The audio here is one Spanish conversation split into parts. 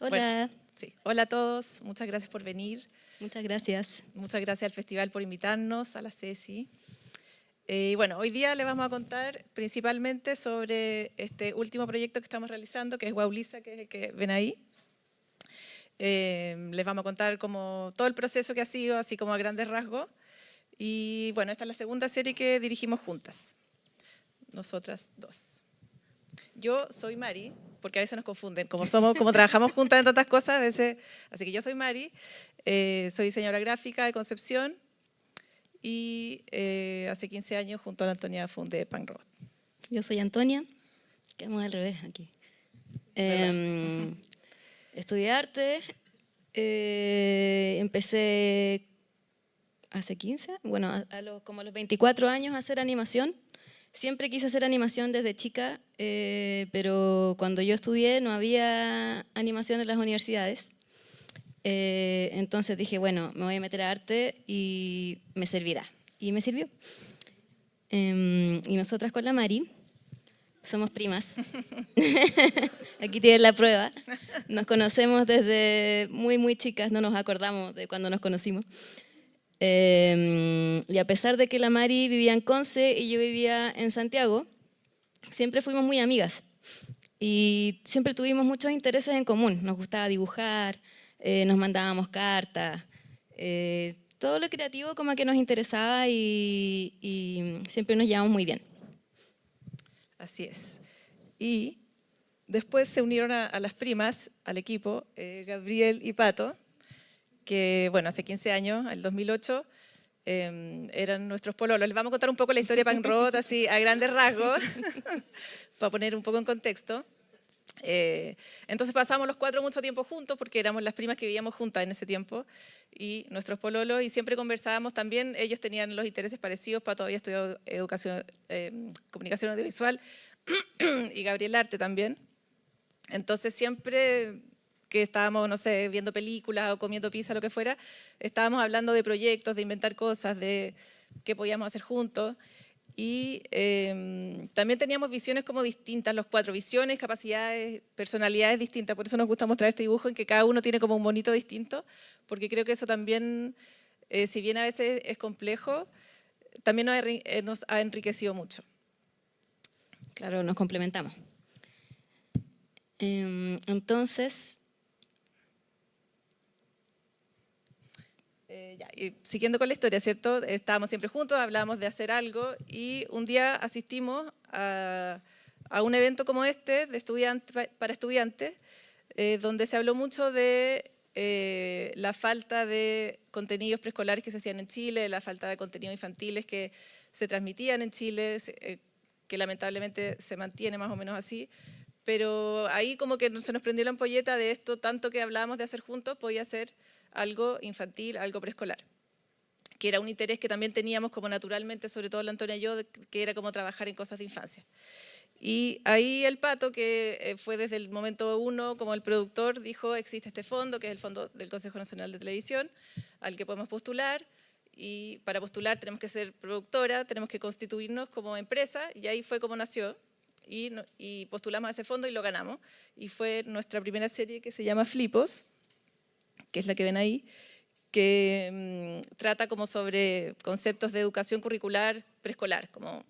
Hola. Bueno, sí. Hola a todos, muchas gracias por venir. Muchas gracias. Muchas gracias al festival por invitarnos, a la Ceci. Y bueno, hoy día les vamos a contar principalmente sobre este último proyecto que estamos realizando, que es Guauliza, que es el que ven ahí. Les vamos a contar como todo el proceso que ha sido, así como a grandes rasgos. Y bueno, esta es la segunda serie que dirigimos juntas, nosotras dos. Yo soy Mari, porque a veces nos confunden, como trabajamos juntas en tantas cosas, a veces, así que yo soy Mari, soy diseñadora gráfica de Concepción y hace 15 años junto a la Antonia fundé Punk Robot. Yo soy Antonia, quedamos al revés aquí. Estudié arte, empecé hace 15, bueno, como a los 24 años a hacer animación. Siempre quise hacer animación desde chica, pero cuando yo estudié no había animación en las universidades. Entonces dije, bueno, me voy a meter a arte y me servirá. Y me sirvió. Y nosotras con la Mari somos primas. Aquí tienen la prueba. Nos conocemos desde muy chicas, no nos acordamos de cuando nos conocimos. Y a pesar de que la Mari vivía en Conce y yo vivía en Santiago, siempre fuimos muy amigas. Y siempre tuvimos muchos intereses en común. Nos gustaba dibujar, nos mandábamos cartas, todo lo creativo como que nos interesaba y siempre nos llevamos muy bien. Así es. Y después se unieron a las primas, al equipo, Gabriel y Pato, que bueno, hace 15 años, el 2008, eran nuestros pololos. Les vamos a contar un poco la historia de Punk Robot, así a grandes rasgos, para poner un poco en contexto. Entonces pasamos los cuatro mucho tiempo juntos porque éramos las primas que vivíamos juntas en ese tiempo y nuestros pololos, y siempre conversábamos también. Ellos tenían los intereses parecidos. Pato había estudiado comunicación audiovisual y Gabriel arte también. Entonces siempre que estábamos, no sé, viendo películas o comiendo pizza, lo que fuera, estábamos hablando de proyectos, de inventar cosas, de qué podíamos hacer juntos. Y también teníamos visiones como distintas, los cuatro, visiones, capacidades, personalidades distintas. Por eso nos gusta mostrar este dibujo en que cada uno tiene como un bonito distinto, porque creo que eso también, si bien a veces es complejo, también nos ha enriquecido mucho. Claro, nos complementamos. Entonces, y siguiendo con la historia, ¿cierto? Estábamos siempre juntos, hablábamos de hacer algo y un día asistimos a un evento como este de para estudiantes, donde se habló mucho de la falta de contenidos preescolares que se hacían en Chile, la falta de contenidos infantiles que se transmitían en Chile, que lamentablemente se mantiene más o menos así. Pero ahí como que se nos prendió la ampolleta de esto, tanto que hablábamos de hacer juntos, podía ser algo infantil, algo preescolar, que era un interés que también teníamos como naturalmente, sobre todo la Antonia y yo, que era como trabajar en cosas de infancia. Y ahí el Pato, que fue desde el momento uno como el productor, dijo, existe este fondo, que es el fondo del Consejo Nacional de Televisión, al que podemos postular, y para postular tenemos que ser productora, tenemos que constituirnos como empresa, y ahí fue como nació. Y postulamos a ese fondo y lo ganamos. Y fue nuestra primera serie, que se llama Flipos, que es la que ven ahí, que trata como sobre conceptos de educación curricular preescolar. Como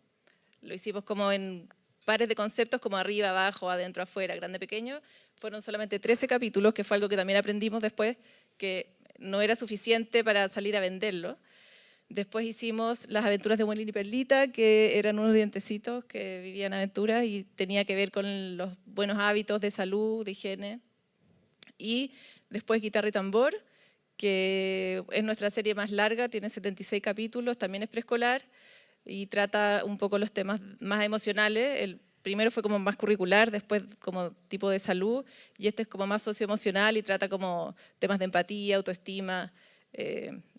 lo hicimos como en pares de conceptos, como arriba, abajo, adentro, afuera, grande, pequeño. Fueron solamente 13 capítulos, que fue algo que también aprendimos después, que no era suficiente para salir a venderlo. Después hicimos Las aventuras de Molín y Perlita, que eran unos dientecitos que vivían aventuras y tenía que ver con los buenos hábitos de salud, de higiene. Y después Guitarra y Tambor, que es nuestra serie más larga, tiene 76 capítulos, también es preescolar y trata un poco los temas más emocionales. El primero fue como más curricular, después como tipo de salud, y este es como más socioemocional y trata como temas de empatía, autoestima,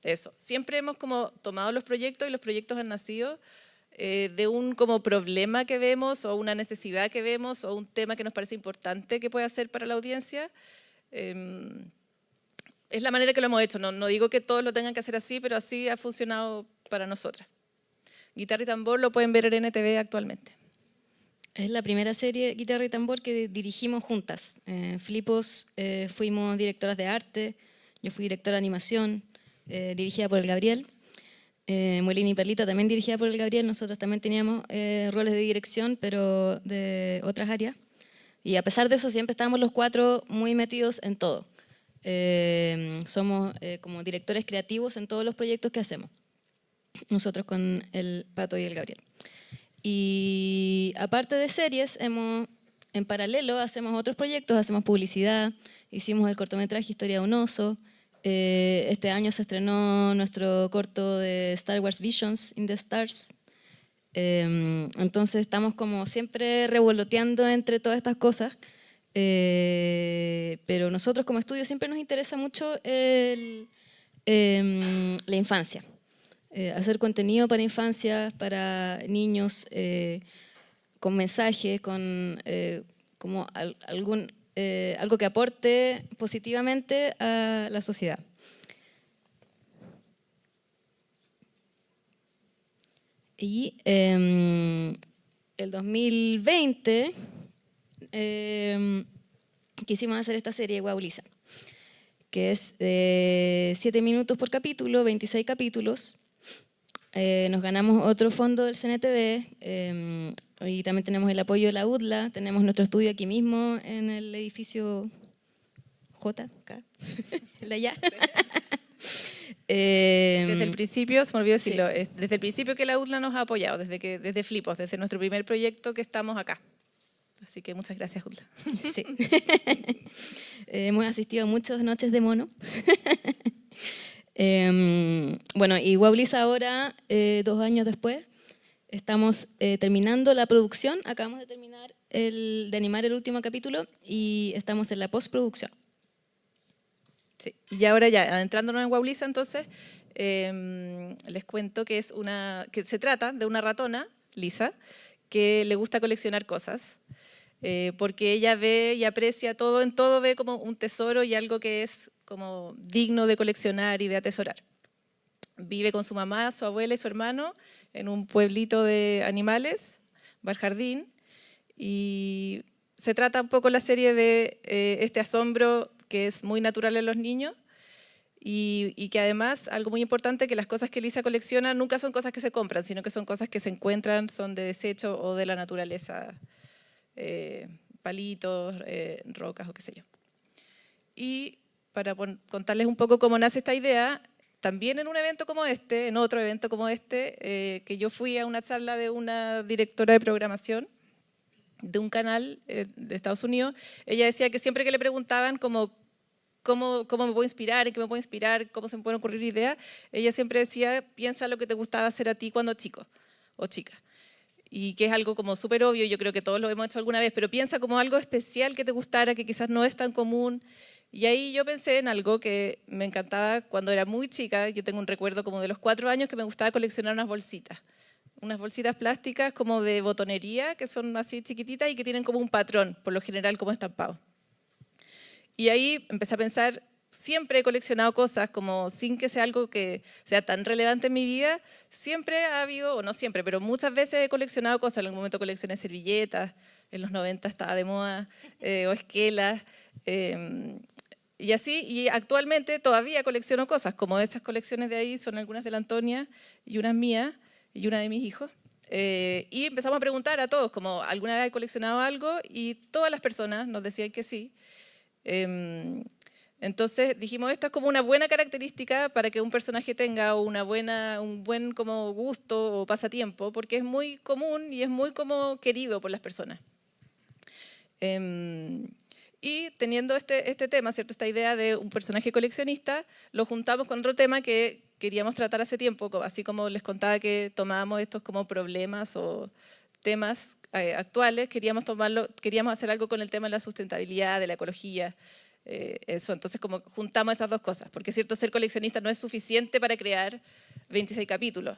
eso. Siempre hemos como tomado los proyectos y los proyectos han nacido de un como problema que vemos o una necesidad que vemos o un tema que nos parece importante que pueda ser para la audiencia. Es la manera que lo hemos hecho. No digo que todos lo tengan que hacer así, pero así ha funcionado para nosotras. Guitarra y Tambor lo pueden ver en NTV actualmente. Es la primera serie Guitarra y Tambor que dirigimos juntas. Flipos fuimos directoras de arte, yo fui directora de animación, dirigida por el Gabriel. Molina y Perlita también dirigida por el Gabriel. Nosotros también teníamos roles de dirección, pero de otras áreas. Y a pesar de eso siempre estábamos los cuatro muy metidos en todo. Somos como directores creativos en todos los proyectos que hacemos. Nosotros con el Pato y el Gabriel. Y aparte de series, en paralelo hacemos otros proyectos, hacemos publicidad, hicimos el cortometraje Historia de un oso. Este año se estrenó nuestro corto de Star Wars Visions in the Stars. Entonces estamos como siempre revoloteando entre todas estas cosas. Pero nosotros como estudio siempre nos interesa mucho la infancia. Hacer contenido para infancia, para niños, con mensajes, con como algo que aporte positivamente a la sociedad. Y el 2020 quisimos hacer esta serie Guau Lisa, que es 7 minutos por capítulo, 26 capítulos. Nos ganamos otro fondo del CNTV y también tenemos el apoyo de la UDLA, tenemos nuestro estudio aquí mismo en el edificio JK, el de allá. Desde el principio, se me olvidó decirlo, Sí. desde el principio que la UDLA nos ha apoyado, desde Flipos, desde nuestro primer proyecto que estamos acá. Así que muchas gracias, UDLA. Sí. Hemos asistido a muchas noches de mono. Bueno, y Guau Lisa ahora, 2 años después, estamos terminando la producción, acabamos de terminar de animar el último capítulo y estamos en la postproducción. Sí. Y ahora ya, adentrándonos en Guau Lisa, entonces, les cuento que que se trata de una ratona, Lisa, que le gusta coleccionar cosas, porque ella ve y aprecia todo, en todo ve como un tesoro y algo que es como digno de coleccionar y de atesorar. Vive con su mamá, su abuela y su hermano en un pueblito de animales, Valjardín, y se trata un poco la serie de este asombro que es muy natural en los niños y que además, algo muy importante, que las cosas que Lisa colecciona nunca son cosas que se compran, sino que son cosas que se encuentran, son de desecho o de la naturaleza, palitos, rocas o qué sé yo. Y para contarles un poco cómo nace esta idea, también en un evento como este, en otro evento como este, que yo fui a una charla de una directora de programación de un canal de Estados Unidos, ella decía que siempre que le preguntaban cómo me puedo inspirar, en qué me puedo inspirar, cómo se me pueden ocurrir ideas, ella siempre decía, piensa lo que te gustaba hacer a ti cuando chico o chica. Y que es algo como súper obvio, yo creo que todos lo hemos hecho alguna vez, pero piensa como algo especial que te gustara, que quizás no es tan común. Y ahí yo pensé en algo que me encantaba cuando era muy chica. Yo tengo un recuerdo como de los 4 años que me gustaba coleccionar unas bolsitas plásticas como de botonería, que son así chiquititas y que tienen como un patrón, por lo general como estampado. Y ahí empecé a pensar, siempre he coleccionado cosas como sin que sea algo que sea tan relevante en mi vida, siempre ha habido, o no siempre, pero muchas veces he coleccionado cosas. En algún momento coleccioné servilletas, en los 90 estaba de moda, o esquelas, y así, y actualmente todavía colecciono cosas, como esas colecciones de ahí, son algunas de la Antonia y unas mías y una de mis hijos. Y empezamos a preguntar a todos, como ¿alguna vez he coleccionado algo? Y todas las personas nos decían que sí. Entonces dijimos, esto es como una buena característica para que un personaje tenga un buen como gusto o pasatiempo, porque es muy común y es muy como querido por las personas. Y teniendo este tema, ¿cierto? Esta idea de un personaje coleccionista, lo juntamos con otro tema que queríamos tratar hace tiempo, así como les contaba que tomábamos estos como problemas o temas actuales, queríamos hacer algo con el tema de la sustentabilidad, de la ecología, eso. Entonces como juntamos esas dos cosas, porque es cierto, ser coleccionista no es suficiente para crear 26 capítulos,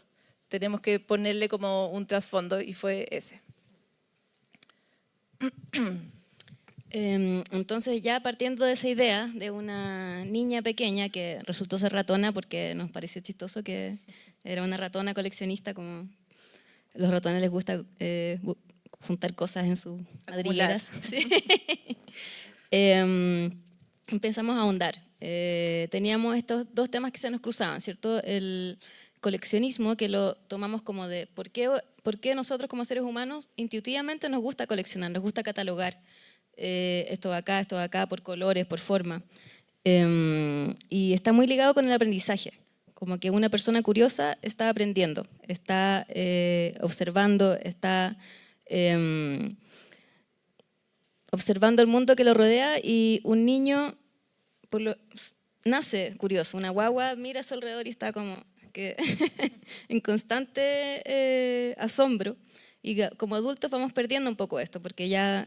tenemos que ponerle como un trasfondo y fue ese. Entonces ya partiendo de esa idea de una niña pequeña que resultó ser ratona porque nos pareció chistoso que era una ratona coleccionista, como los ratones les gusta juntar cosas en sus Acumular. madrigueras. Sí. Empezamos a ahondar. Teníamos estos dos temas que se nos cruzaban, ¿cierto? El coleccionismo, que lo tomamos como de por qué nosotros como seres humanos intuitivamente nos gusta coleccionar, nos gusta catalogar esto de acá, por colores, por forma. Y está muy ligado con el aprendizaje. Como que una persona curiosa está aprendiendo, está observando, está observando el mundo que lo rodea, y un niño nace curioso. Una guagua mira a su alrededor y está como que en constante asombro. Y como adultos vamos perdiendo un poco esto, porque ya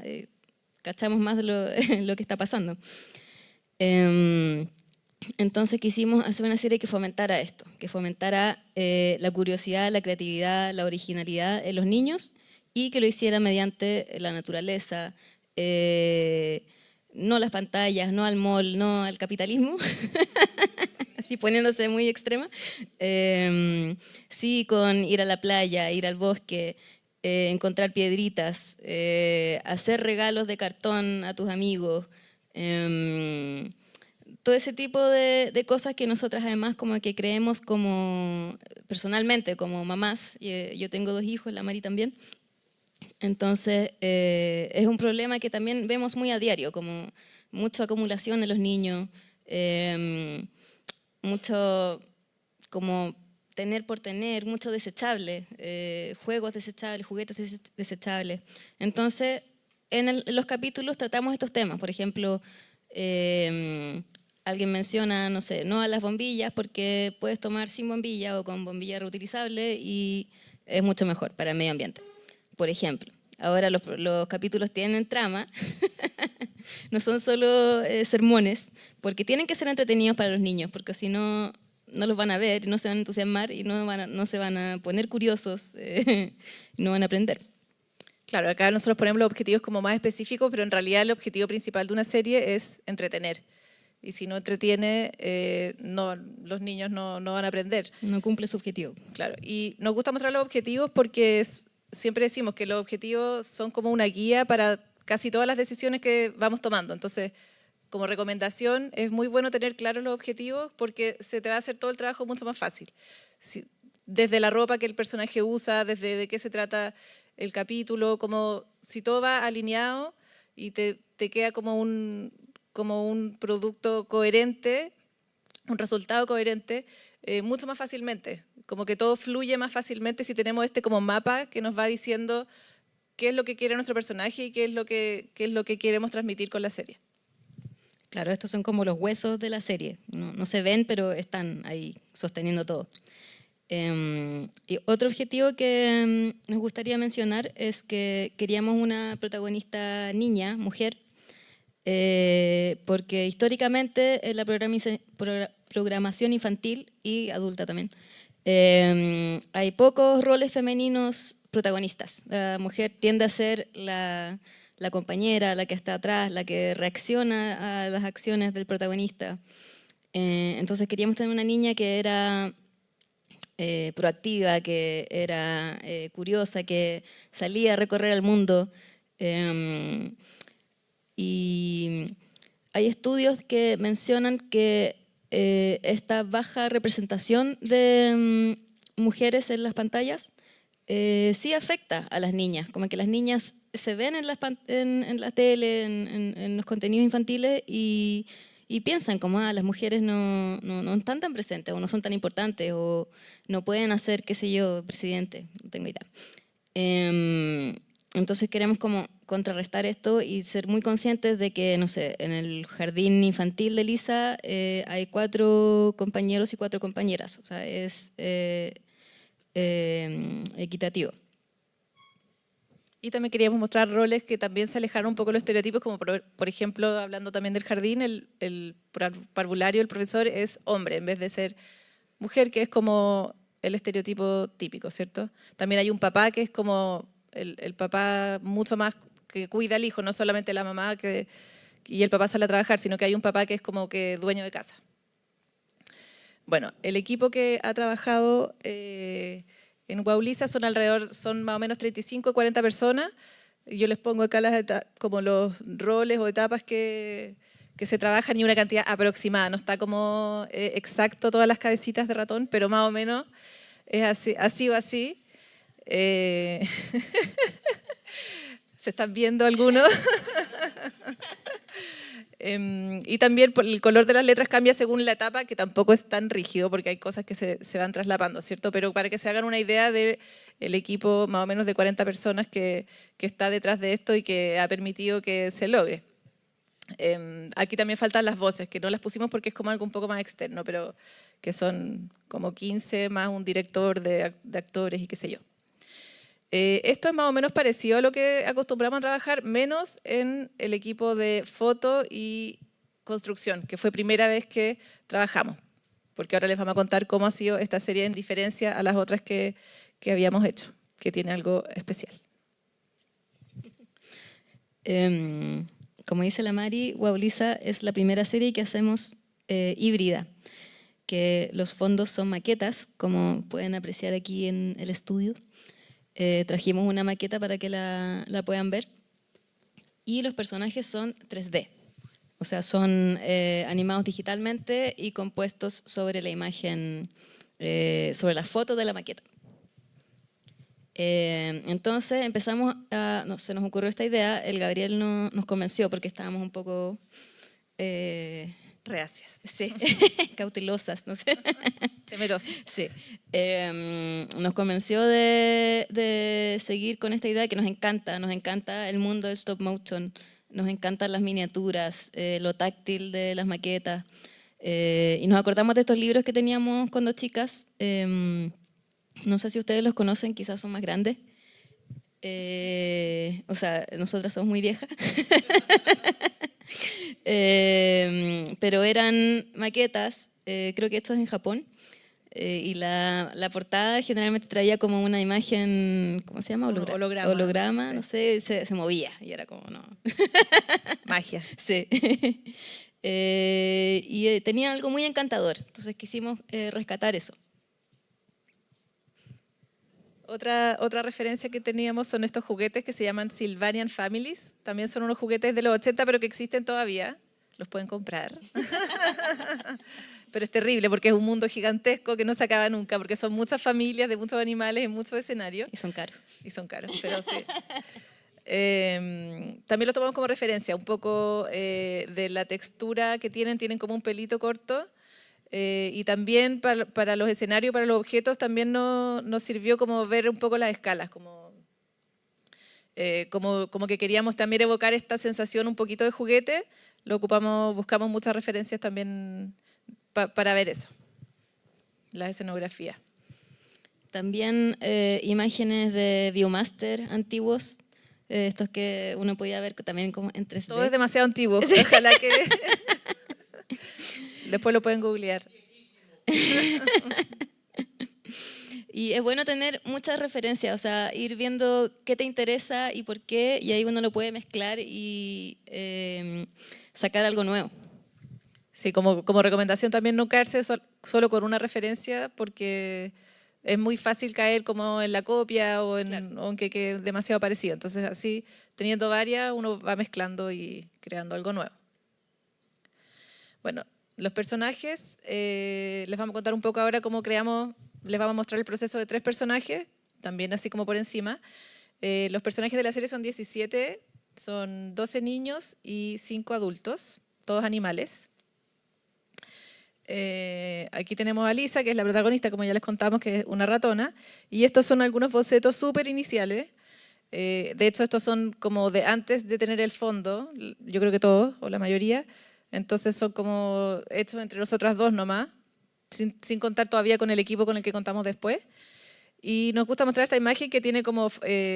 cachamos más de lo que está pasando. Entonces quisimos hacer una serie que fomentara esto, que fomentara la curiosidad, la creatividad, la originalidad en los niños, y que lo hiciera mediante la naturaleza, no las pantallas, no al mall, no al capitalismo, así poniéndose muy extrema, sí con ir a la playa, ir al bosque, encontrar piedritas, hacer regalos de cartón a tus amigos, todo ese tipo de cosas que nosotras además como que creemos como personalmente, como mamás. Yo tengo 2 hijos, la Mari también. Entonces es un problema que también vemos muy a diario, como mucha acumulación de los niños, mucho como tener por tener, mucho desechable, juegos desechables, juguetes desechables. Entonces en los capítulos tratamos estos temas, por ejemplo, alguien menciona, no sé, no a las bombillas porque puedes tomar sin bombilla o con bombilla reutilizable y es mucho mejor para el medio ambiente, por ejemplo. Ahora los capítulos tienen trama, no son solo sermones, porque tienen que ser entretenidos para los niños, porque si no, no los van a ver, no se van a entusiasmar y no se van a poner curiosos, no van a aprender. Claro, acá nosotros ponemos los objetivos como más específicos, pero en realidad el objetivo principal de una serie es entretener. Y si no entretiene, los niños no van a aprender. No cumple su objetivo. Claro, y nos gusta mostrar los objetivos porque siempre decimos que los objetivos son como una guía para casi todas las decisiones que vamos tomando. Entonces, como recomendación, es muy bueno tener claros los objetivos porque se te va a hacer todo el trabajo mucho más fácil. Desde la ropa que el personaje usa, desde de qué se trata el capítulo, como si todo va alineado y te queda como un producto coherente, un resultado coherente, mucho más fácilmente. Como que todo fluye más fácilmente si tenemos como mapa que nos va diciendo qué es lo que quiere nuestro personaje y qué es lo que queremos transmitir con la serie. Claro, estos son como los huesos de la serie. No se ven, pero están ahí sosteniendo todo. Y otro objetivo que nos gustaría mencionar es que queríamos una protagonista niña, mujer, porque históricamente en la programación infantil y adulta también hay pocos roles femeninos protagonistas. La mujer tiende a ser la compañera, la que está atrás, la que reacciona a las acciones del protagonista. Entonces queríamos tener una niña que era proactiva, que era curiosa, que salía a recorrer el mundo. Y hay estudios que mencionan que esta baja representación de mujeres en las pantallas sí afecta a las niñas, como que las niñas se ven en la tele, en los contenidos infantiles y piensan como las mujeres no están tan presentes o no son tan importantes o no pueden hacer, qué sé yo, presidente, no tengo idea. Entonces queremos como contrarrestar esto y ser muy conscientes de que, no sé, en el jardín infantil de Lisa hay 4 compañeros y 4 compañeras, o sea, es equitativo. Y también queríamos mostrar roles que también se alejaron un poco de los estereotipos, como por ejemplo, hablando también del jardín, el parvulario, el profesor es hombre en vez de ser mujer, que es como el estereotipo típico, ¿cierto? También hay un papá que es como el papá mucho más que cuida al hijo, no solamente la mamá y el papá sale a trabajar, sino que hay un papá que es como que dueño de casa. Bueno, el equipo que ha trabajado en Guauliza son más o menos 35 o 40 personas. Yo les pongo acá como los roles o etapas que se trabajan y una cantidad aproximada. No está como exacto todas las cabecitas de ratón, pero más o menos es así o así. Se están viendo algunos. Y también el color de las letras cambia según la etapa, que tampoco es tan rígido porque hay cosas que se van traslapando, ¿cierto? Pero para que se hagan una idea del equipo más o menos de 40 personas que está detrás de esto y que ha permitido que se logre. Aquí también faltan las voces, que no las pusimos porque es como algo un poco más externo, pero que son como 15 más un director de actores y qué sé yo. Esto es más o menos parecido a lo que acostumbramos a trabajar, menos en el equipo de foto y construcción, que fue primera vez que trabajamos, porque ahora les vamos a contar cómo ha sido esta serie en diferencia a las otras que habíamos hecho, que tiene algo especial. Como dice la Mari, Guauliza es la primera serie que hacemos híbrida, que los fondos son maquetas, como pueden apreciar aquí en el estudio. Trajimos una maqueta para que la puedan ver. Y los personajes son 3D, o sea, son animados digitalmente y compuestos sobre la imagen, sobre la foto de la maqueta. Entonces empezamos se nos ocurrió esta idea, el Gabriel nos convenció porque estábamos un poco... reacias. Sí, cautelosas, no sé. Temerosas. Sí. Nos convenció de seguir con esta idea que nos encanta el mundo del stop motion, nos encantan las miniaturas, lo táctil de las maquetas, y nos acordamos de estos libros que teníamos cuando chicas, no sé si ustedes los conocen, quizás son más grandes, o sea, nosotras somos muy viejas. Pero eran maquetas, creo que esto es en Japón, y la portada generalmente traía como una imagen, ¿cómo se llama? Holograma, sí. No sé, se movía y era como, no. Magia. Sí. Y tenía algo muy encantador, entonces quisimos rescatar eso. Otra referencia que teníamos son estos juguetes que se llaman Sylvanian Families. También son unos juguetes de los 80, pero que existen todavía. Los pueden comprar. Pero es terrible porque es un mundo gigantesco que no se acaba nunca, porque son muchas familias de muchos animales en muchos escenarios. Y son caros. Y son caros, pero sí. También lo tomamos como referencia, un poco de la textura que tienen como un pelito corto. Y también para los escenarios, para los objetos, también nos sirvió como ver un poco las escalas, como que queríamos también evocar esta sensación un poquito de juguete, buscamos muchas referencias también para ver eso, la escenografía. También imágenes de Viewmaster antiguos, estos que uno podía ver también como en 3D. Todo es demasiado antiguo, sí. Ojalá que... Después lo pueden googlear. Y es bueno tener muchas referencias, o sea, ir viendo qué te interesa y por qué, y ahí uno lo puede mezclar y sacar algo nuevo. Sí, como recomendación también no caerse solo con una referencia, porque es muy fácil caer como en la copia o en que quede demasiado parecido. Entonces así, teniendo varias, uno va mezclando y creando algo nuevo. Bueno, los personajes, les vamos a contar un poco ahora cómo creamos, les vamos a mostrar el proceso de 3 personajes, también así como por encima. Los personajes de la serie son 17, son 12 niños y 5 adultos, todos animales. Aquí tenemos a Lisa, que es la protagonista, como ya les contamos, que es una ratona, y estos son algunos bocetos súper iniciales. De hecho, estos son como de antes de tener el fondo, yo creo que todos, o la mayoría. Entonces son como hechos entre nosotras dos nomás, sin contar todavía con el equipo con el que contamos después. Y nos gusta mostrar esta imagen que tiene como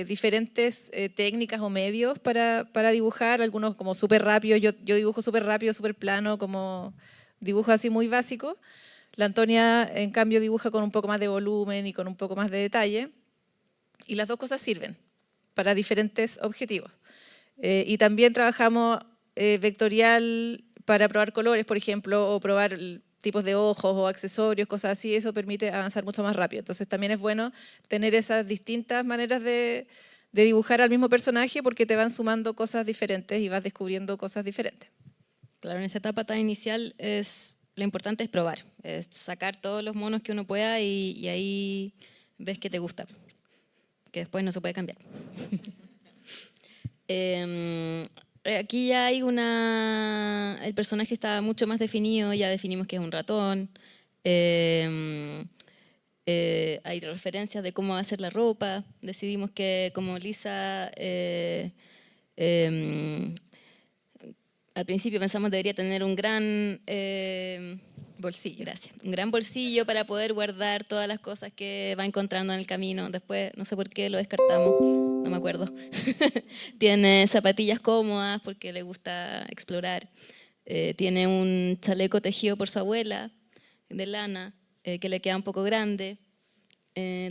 diferentes técnicas o medios para dibujar, algunos como súper rápido, yo dibujo súper rápido, súper plano, como dibujo así muy básico. La Antonia, en cambio, dibuja con un poco más de volumen y con un poco más de detalle. Y las dos cosas sirven para diferentes objetivos. Y también trabajamos vectorial para probar colores, por ejemplo, o probar tipos de ojos o accesorios, cosas así. Eso permite avanzar mucho más rápido. Entonces también es bueno tener esas distintas maneras de de dibujar al mismo personaje porque te van sumando cosas diferentes y vas descubriendo cosas diferentes. Claro, en esa etapa tan inicial lo importante es probar, es sacar todos los monos que uno pueda y ahí ves que te gusta, que después no se puede cambiar. Aquí ya hay el personaje está mucho más definido, ya definimos que es un ratón, hay referencias de cómo va a ser la ropa, decidimos que como Lisa al principio pensamos que debería tener un gran Bolsillo. Gracias. Un gran bolsillo para poder guardar todas las cosas que va encontrando en el camino. Después, no sé por qué lo descartamos, no me acuerdo. Tiene zapatillas cómodas porque le gusta explorar. Tiene un chaleco tejido por su abuela de lana que le queda un poco grande.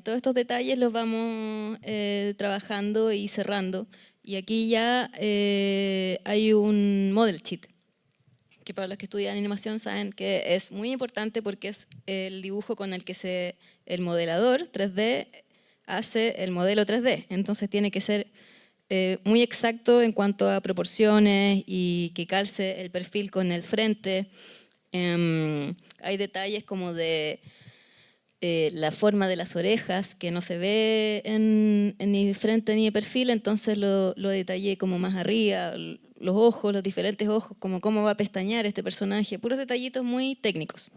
Todos estos detalles los vamos trabajando y cerrando. Y aquí ya hay un model sheet, que para los que estudian animación saben que es muy importante porque es el dibujo con el que el modelador 3D hace el modelo 3D. Entonces tiene que ser muy exacto en cuanto a proporciones y que calce el perfil con el frente. Hay detalles como de la forma de las orejas que no se ve en ni frente ni de perfil, entonces lo detallé como más arriba, los ojos, los diferentes ojos, como cómo va a pestañear este personaje, puros detallitos muy técnicos.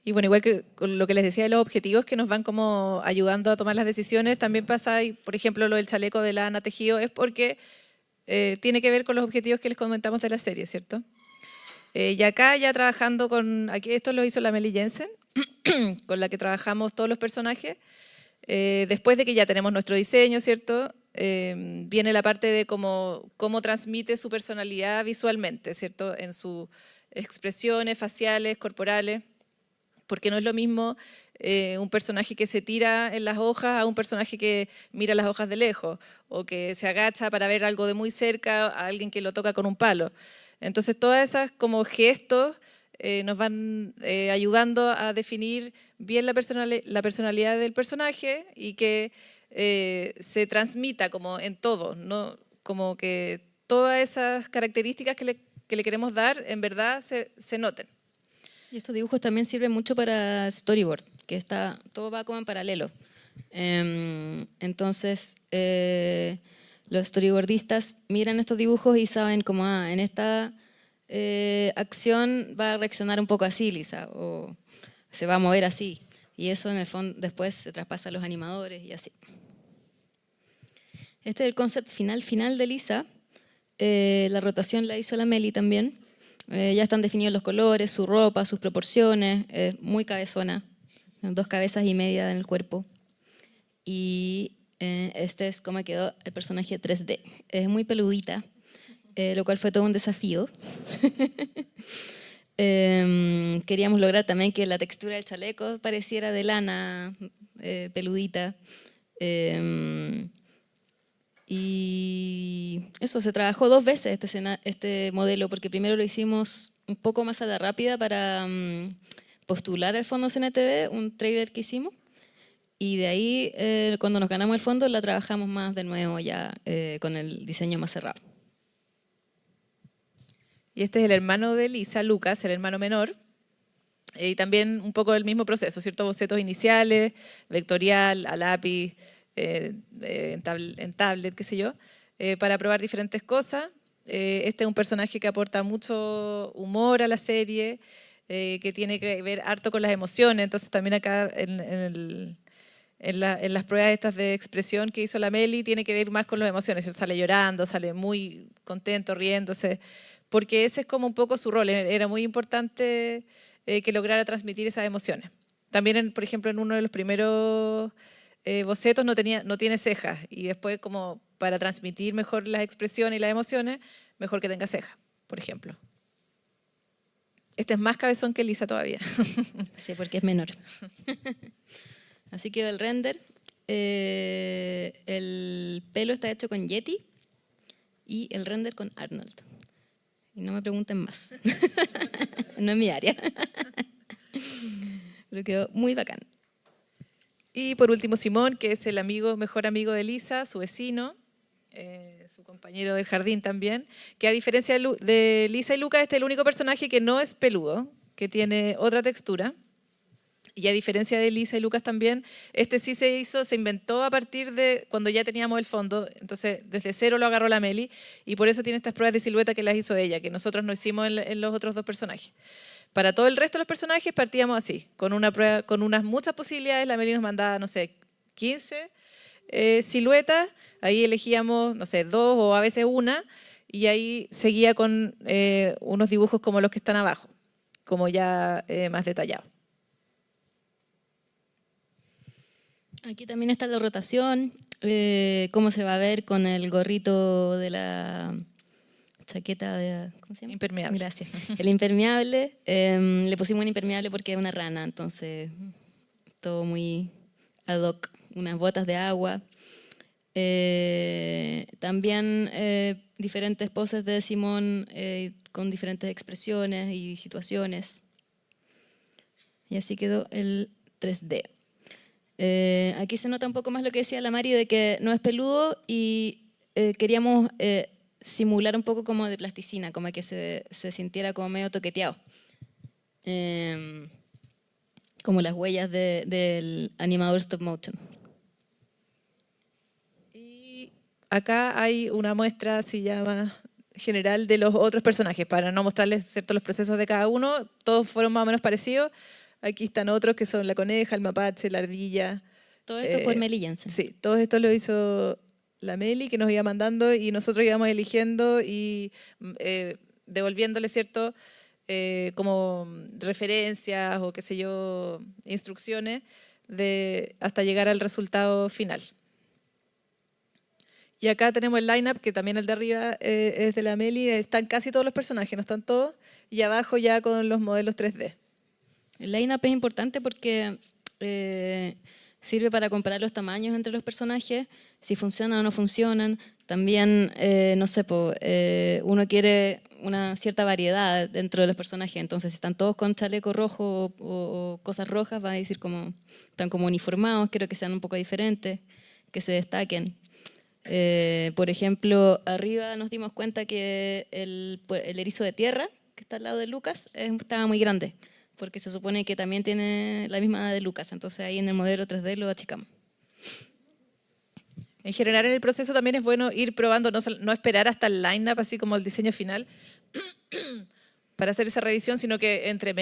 Y bueno, igual que con lo que les decía de los objetivos que nos van como ayudando a tomar las decisiones, también pasa, por ejemplo, lo del chaleco de lana tejido, es porque tiene que ver con los objetivos que les comentamos de la serie, ¿cierto? Y acá ya trabajando aquí esto lo hizo la Meli Jensen, con la que trabajamos todos los personajes. Después de que ya tenemos nuestro diseño, ¿cierto? Viene la parte de cómo transmite su personalidad visualmente, ¿cierto? En sus expresiones faciales, corporales, porque no es lo mismo un personaje que se tira en las hojas a un personaje que mira las hojas de lejos o que se agacha para ver algo de muy cerca a alguien que lo toca con un palo. Entonces, todas esas como gestos nos van ayudando a definir bien la personalidad del personaje y que se transmita como en todo, ¿no? Como que todas esas características que le queremos dar en verdad se noten. Y estos dibujos también sirven mucho para storyboard, que todo va como en paralelo. Entonces, los storyboardistas miran estos dibujos y saben como, en esta acción va a reaccionar un poco así, Lisa, o se va a mover así. Y eso en el fondo después se traspasa a los animadores y así. Este es el concept final de Lisa. La rotación la hizo la Meli también. Ya están definidos los colores, su ropa, sus proporciones, muy cabezona, 2 cabezas y media en el cuerpo. Y este es cómo quedó el personaje 3D. Es muy peludita, lo cual fue todo un desafío. Queríamos lograr también que la textura del chaleco pareciera de lana, peludita. Y eso, se trabajó 2 veces este modelo, porque primero lo hicimos un poco más a la rápida para postular el fondo CNTV, un trailer que hicimos, y de ahí, cuando nos ganamos el fondo, la trabajamos más de nuevo ya con el diseño más cerrado. Y este es el hermano de Lisa, Lucas, el hermano menor. Y también un poco el mismo proceso, ¿cierto? Bocetos iniciales, vectorial, a lápiz, en tablet, qué sé yo, para probar diferentes cosas. Este es un personaje que aporta mucho humor a la serie, que tiene que ver harto con las emociones. Entonces también acá en las pruebas estas de expresión que hizo la Meli, tiene que ver más con las emociones. Él sale llorando, sale muy contento, riéndose, porque ese es como un poco su rol. Era muy importante que lograra transmitir esas emociones. También, por ejemplo, en uno de los primeros bocetos no tiene cejas, y después, como para transmitir mejor las expresiones y las emociones, mejor que tenga cejas, por ejemplo. Este es más cabezón que Lisa todavía. Sí, porque es menor. Así quedó el render. El pelo está hecho con Yeti y el render con Arnold. Y no me pregunten más. No es mi área. Pero quedó muy bacán. Y por último Simón, que es el mejor amigo de Lisa, su vecino, su compañero del jardín también, que a diferencia de Lisa y Lucas, este es el único personaje que no es peludo, que tiene otra textura. Y a diferencia de Lisa y Lucas también, este sí se inventó a partir de cuando ya teníamos el fondo, entonces desde cero lo agarró la Meli, y por eso tiene estas pruebas de silueta que las hizo ella, que nosotros no hicimos en los otros dos personajes. Para todo el resto de los personajes partíamos así, con una prueba, con unas muchas posibilidades. La Meli nos mandaba, no sé, 15 siluetas, ahí elegíamos, no sé, 2 o a veces una, y ahí seguía con unos dibujos como los que están abajo, como ya más detallados. Aquí también está la rotación, cómo se va a ver con el gorrito de la chaqueta de... ¿Cómo se llama? Impermeable. Gracias. El impermeable, le pusimos un impermeable porque es una rana, entonces todo muy ad hoc, unas botas de agua. También diferentes poses de Simón con diferentes expresiones y situaciones. Y así quedó el 3D. Aquí se nota un poco más lo que decía la Mari de que no es peludo y queríamos simular un poco como de plasticina, como que se sintiera como medio toqueteado. Como las huellas del animador stop motion. Y acá hay una muestra, se llama general, de los otros personajes, para no mostrarles, ¿cierto?, los procesos de cada uno. Todos fueron más o menos parecidos. Aquí están otros que son la coneja, el mapache, la ardilla. Todo esto por Meli Jensen. Sí, todo esto lo hizo la Meli, que nos iba mandando y nosotros íbamos eligiendo y devolviéndole, ¿cierto?, como referencias o qué sé yo, instrucciones hasta llegar al resultado final. Y acá tenemos el line-up, que también el de arriba es de la Meli. Están casi todos los personajes, no están todos. Y abajo ya con los modelos 3D. El line-up es importante porque sirve para comparar los tamaños entre los personajes, si funcionan o no funcionan. También, no sé, uno quiere una cierta variedad dentro de los personajes, entonces si están todos con chaleco rojo o cosas rojas, van a decir como están como uniformados, quiero que sean un poco diferentes, que se destaquen. Por ejemplo, arriba nos dimos cuenta que el erizo de tierra, que está al lado de Lucas, estaba muy grande, porque se supone que también tiene la misma edad de Lucas, entonces ahí en el modelo 3D lo achicamos. En general en el proceso también es bueno ir probando, no esperar hasta el line-up, así como el diseño final, para hacer esa revisión, sino que entre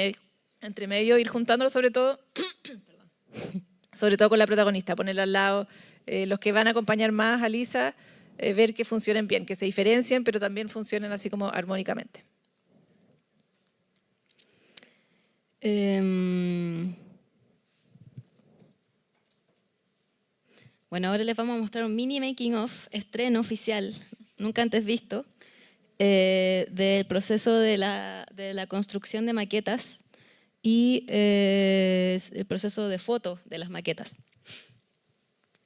medio ir juntándolo, sobre todo con la protagonista, ponerla al lado, los que van a acompañar más a Lisa, ver que funcionen bien, que se diferencien, pero también funcionen así como armónicamente. Bueno, ahora les vamos a mostrar un mini making of, estreno oficial, nunca antes visto, del proceso de la construcción de maquetas y el proceso de foto de las maquetas.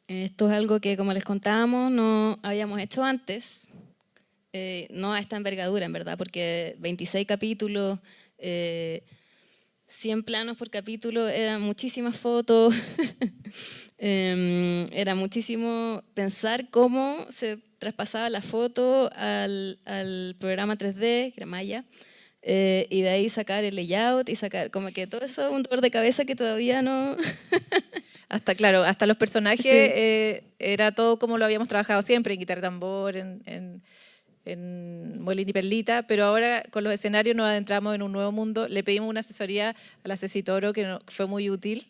Esto es algo que, como les contábamos, no habíamos hecho antes, no a esta envergadura, en verdad, porque 26 capítulos, 100 planos por capítulo, eran muchísimas fotos, era muchísimo pensar cómo se traspasaba la foto al programa 3D, que era Maya, y de ahí sacar el layout y sacar, como que todo eso es un dolor de cabeza que todavía no... Hasta los personajes, sí. Era todo como lo habíamos trabajado siempre, en guitarra tambor, en Molín y Perlita, pero ahora con los escenarios nos adentramos en un nuevo mundo. Le pedimos una asesoría a la Ceci Toro, que fue muy útil.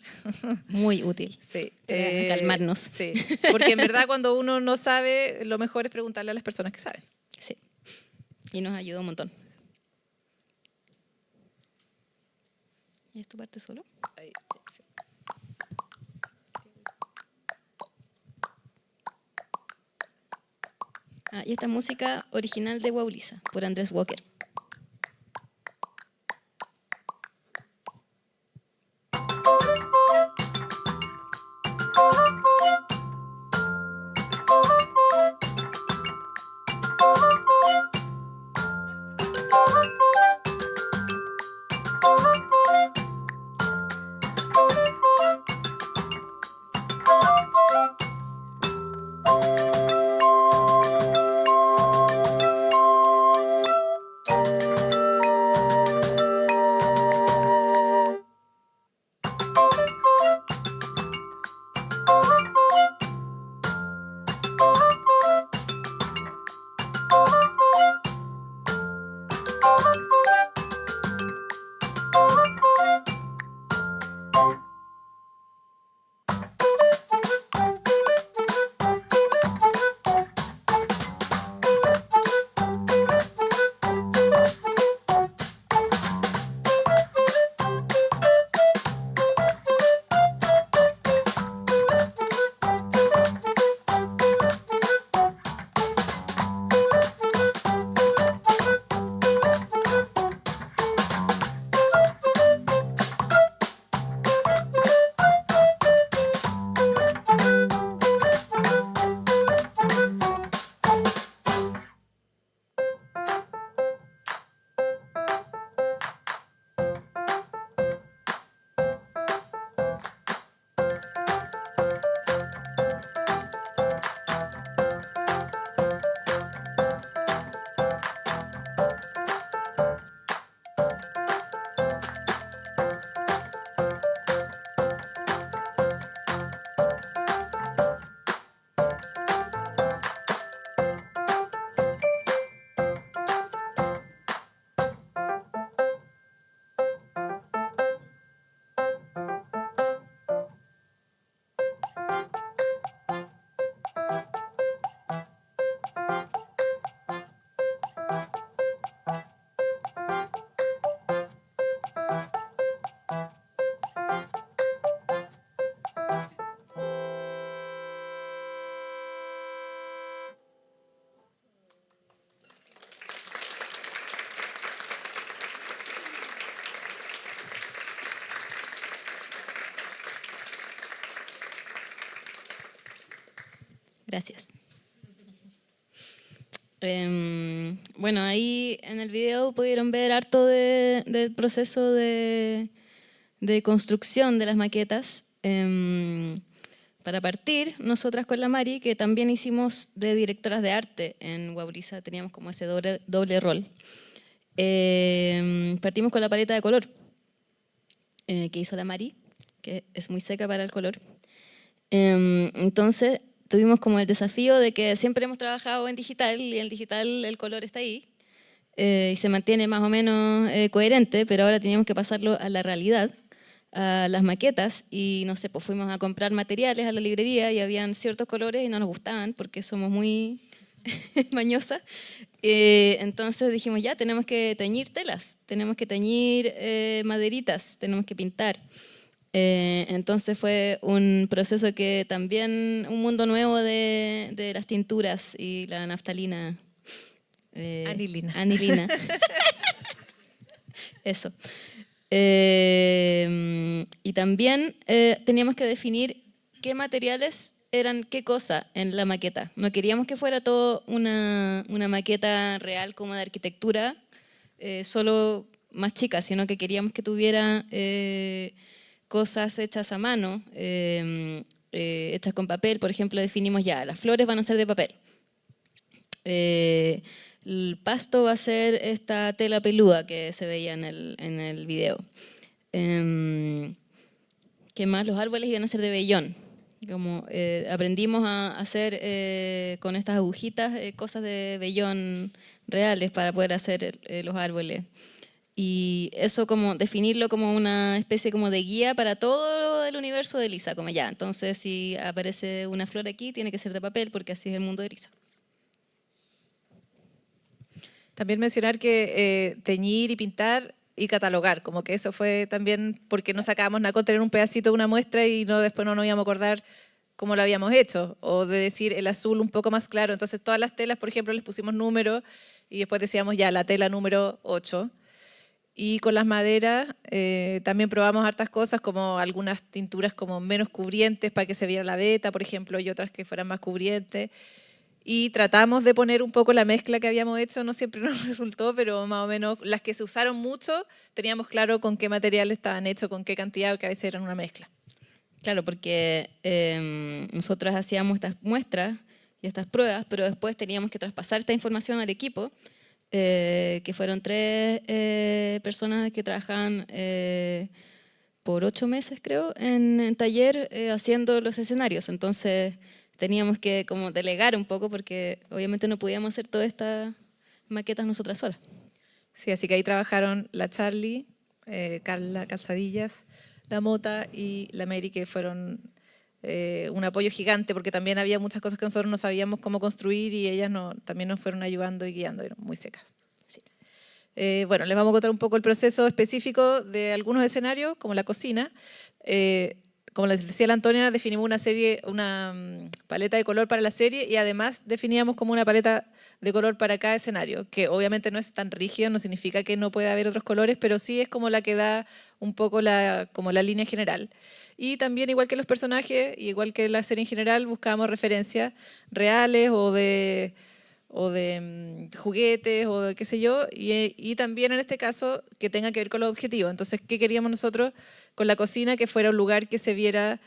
Muy útil. Sí. Calmarnos. Sí, porque en verdad cuando uno no sabe, lo mejor es preguntarle a las personas que saben. Sí, y nos ayudó un montón. ¿Y es tu parte solo? Ahí, sí. Y esta música original de Wauliza, por Andrés Walker. Gracias. Bueno, ahí en el video pudieron ver harto del proceso de construcción de las maquetas. Para partir, nosotras con la Mari, que también hicimos de directoras de arte en Guauriza, teníamos como ese doble rol. Partimos con la paleta de color que hizo la Mari, que es muy seca para el color. Entonces tuvimos como el desafío de que siempre hemos trabajado en digital y en digital el color está ahí y se mantiene más o menos coherente, pero ahora teníamos que pasarlo a la realidad, a las maquetas, y no sé, pues fuimos a comprar materiales a la librería y habían ciertos colores y no nos gustaban porque somos muy mañosas. Entonces dijimos, ya, tenemos que teñir telas, tenemos que teñir maderitas, tenemos que pintar. Entonces fue un proceso que también, un mundo nuevo de las tinturas y la naftalina. Anilina. Anilina. Eso. Y también teníamos que definir qué materiales eran qué cosa en la maqueta. No queríamos que fuera todo una maqueta real como de arquitectura, solo más chica, sino que queríamos que tuviera cosas hechas a mano, hechas con papel. Por ejemplo, definimos ya, las flores van a ser de papel. El pasto va a ser esta tela peluda que se veía en el video. ¿Qué más? Los árboles iban a ser de vellón. Como, aprendimos a hacer con estas agujitas cosas de vellón reales para poder hacer los árboles. Y eso como definirlo como una especie como de guía para todo el universo de Lisa. Como ya, entonces si aparece una flor aquí tiene que ser de papel porque así es el mundo de Lisa. También mencionar que teñir y pintar y catalogar, como que eso fue también porque no sacábamos nada con tener un pedacito de una muestra y después no nos íbamos a acordar cómo lo habíamos hecho, o de decir el azul un poco más claro. Entonces todas las telas, por ejemplo, les pusimos números y después decíamos ya la tela número 8. Y con las maderas también probamos hartas cosas, como algunas tinturas como menos cubrientes para que se viera la veta, por ejemplo, y otras que fueran más cubrientes. Y tratamos de poner un poco la mezcla que habíamos hecho, no siempre nos resultó, pero más o menos las que se usaron mucho, teníamos claro con qué materiales estaban hechos, con qué cantidad, que a veces eran una mezcla. Claro, porque nosotras hacíamos estas muestras y estas pruebas, pero después teníamos que traspasar esta información al equipo, que fueron 3 personas que trabajaban por 8 meses, creo, en taller haciendo los escenarios. Entonces teníamos que como delegar un poco porque obviamente no podíamos hacer todas estas maquetas nosotras solas. Sí, así que ahí trabajaron la Charlie, Carla Calzadillas, la Mota y la Mary, que fueron un apoyo gigante porque también había muchas cosas que nosotros no sabíamos cómo construir y ellas también nos fueron ayudando y guiando, eran muy secas. Sí. Bueno, les vamos a contar un poco el proceso específico de algunos escenarios, como la cocina. Como les decía la Antonia, definimos una paleta de color para la serie y además definíamos como una paleta de color para cada escenario, que obviamente no es tan rígida, no significa que no pueda haber otros colores, pero sí es como la que da un poco como la línea general. Y también, igual que los personajes, igual que la serie en general, buscábamos referencias reales o de juguetes o de qué sé yo, y también en este caso que tenga que ver con los objetivos. Entonces, ¿qué queríamos nosotros con la cocina? Que fuera un lugar que se viera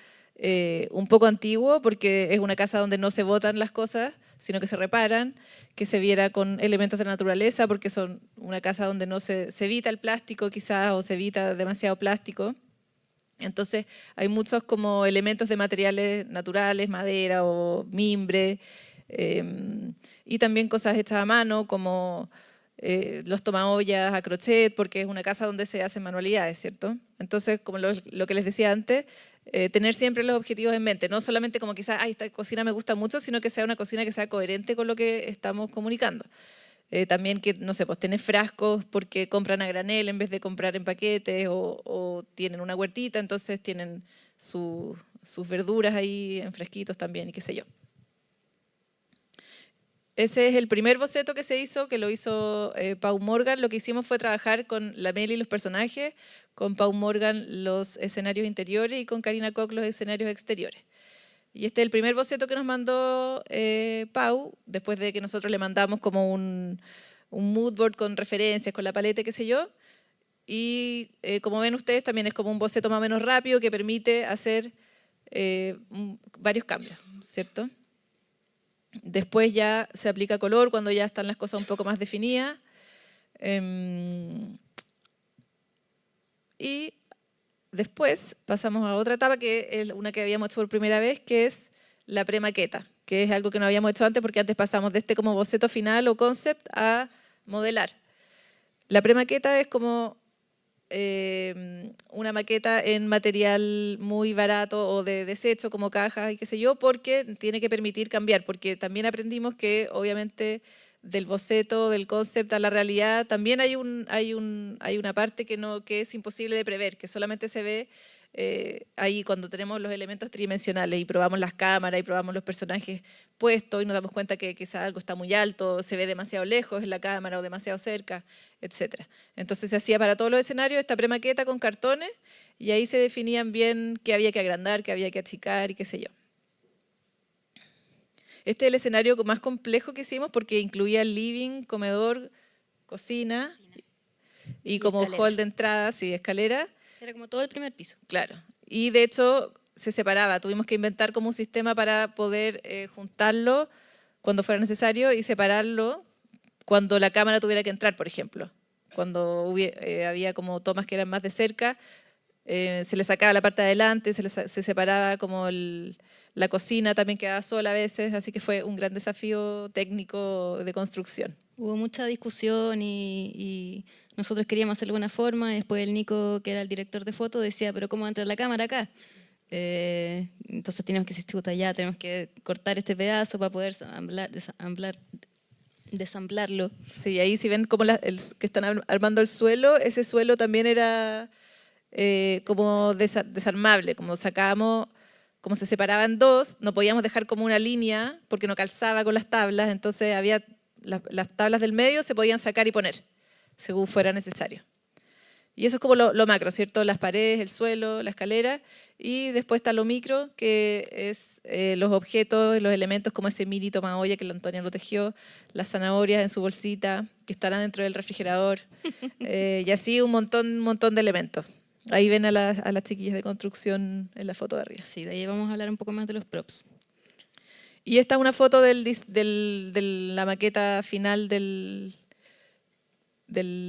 un poco antiguo, porque es una casa donde no se botan las cosas, sino que se reparan, que se viera con elementos de la naturaleza, porque son una casa donde no se evita el plástico quizás, o se evita demasiado plástico. Entonces hay muchos como elementos de materiales naturales, madera o mimbre, y también cosas hechas a mano como los tomaollas a crochet, porque es una casa donde se hacen manualidades, ¿cierto? Entonces, como lo que les decía antes, tener siempre los objetivos en mente, no solamente como quizás, esta cocina me gusta mucho, sino que sea una cocina que sea coherente con lo que estamos comunicando. También que, no sé, pues tener frascos porque compran a granel en vez de comprar en paquetes, o tienen una huertita, entonces tienen sus verduras ahí en frasquitos también y qué sé yo. Ese es el primer boceto que se hizo, que lo hizo Pau Morgan. Lo que hicimos fue trabajar con la Meli los personajes, con Pau Morgan los escenarios interiores y con Karina Koch los escenarios exteriores. Y este es el primer boceto que nos mandó Pau, después de que nosotros le mandamos como un mood board con referencias, con la paleta, qué sé yo. Y como ven ustedes, también es como un boceto más o menos rápido que permite hacer varios cambios, ¿cierto? Después ya se aplica color cuando ya están las cosas un poco más definidas. Y después pasamos a otra etapa, que es una que habíamos hecho por primera vez, que es la premaqueta, que es algo que no habíamos hecho antes porque antes pasamos de este como boceto final o concept a modelar. La premaqueta es como una maqueta en material muy barato o de desecho, como cajas y qué sé yo, porque tiene que permitir cambiar, porque también aprendimos que obviamente del boceto, del concept a la realidad, también hay una parte que es imposible de prever, que solamente se ve ahí cuando tenemos los elementos tridimensionales y probamos las cámaras y probamos los personajes puestos y nos damos cuenta que quizás algo está muy alto, se ve demasiado lejos en la cámara o demasiado cerca, etc. Entonces se hacía para todos los escenarios esta premaqueta con cartones y ahí se definían bien qué había que agrandar, qué había que achicar y qué sé yo. Este es el escenario más complejo que hicimos porque incluía el living, comedor, cocina y como escalera. hall de entradas y escalera. Era como todo el primer piso. Claro. Y de hecho se separaba. Tuvimos que inventar como un sistema para poder juntarlo cuando fuera necesario y separarlo cuando la cámara tuviera que entrar, por ejemplo. Cuando había como tomas que eran más de cerca, se le sacaba la parte de adelante, se separaba como la cocina, también quedaba sola a veces, así que fue un gran desafío técnico de construcción. Hubo mucha discusión y nosotros queríamos hacerlo de una forma, y después el Nico, que era el director de foto, decía, pero ¿cómo va a entrar la cámara acá? Entonces teníamos que decir, chuta, ya tenemos que cortar este pedazo para poder desamblarlo. Sí, ahí si ven como que están armando el suelo, ese suelo también era como desarmable, como sacábamos, como se separaba en dos, no podíamos dejar como una línea porque no calzaba con las tablas, entonces había las tablas del medio se podían sacar y poner, según fuera necesario. Y eso es como lo macro, ¿cierto? Las paredes, el suelo, la escalera, y después está lo micro, que es los objetos, los elementos como ese mini tomaolla que la Antonia lo tejió, las zanahorias en su bolsita, que estarán dentro del refrigerador, y así un montón de elementos. Ahí ven a las chiquillas de construcción en la foto de arriba. Sí, de ahí vamos a hablar un poco más de los props. Y esta es una foto de la maqueta final del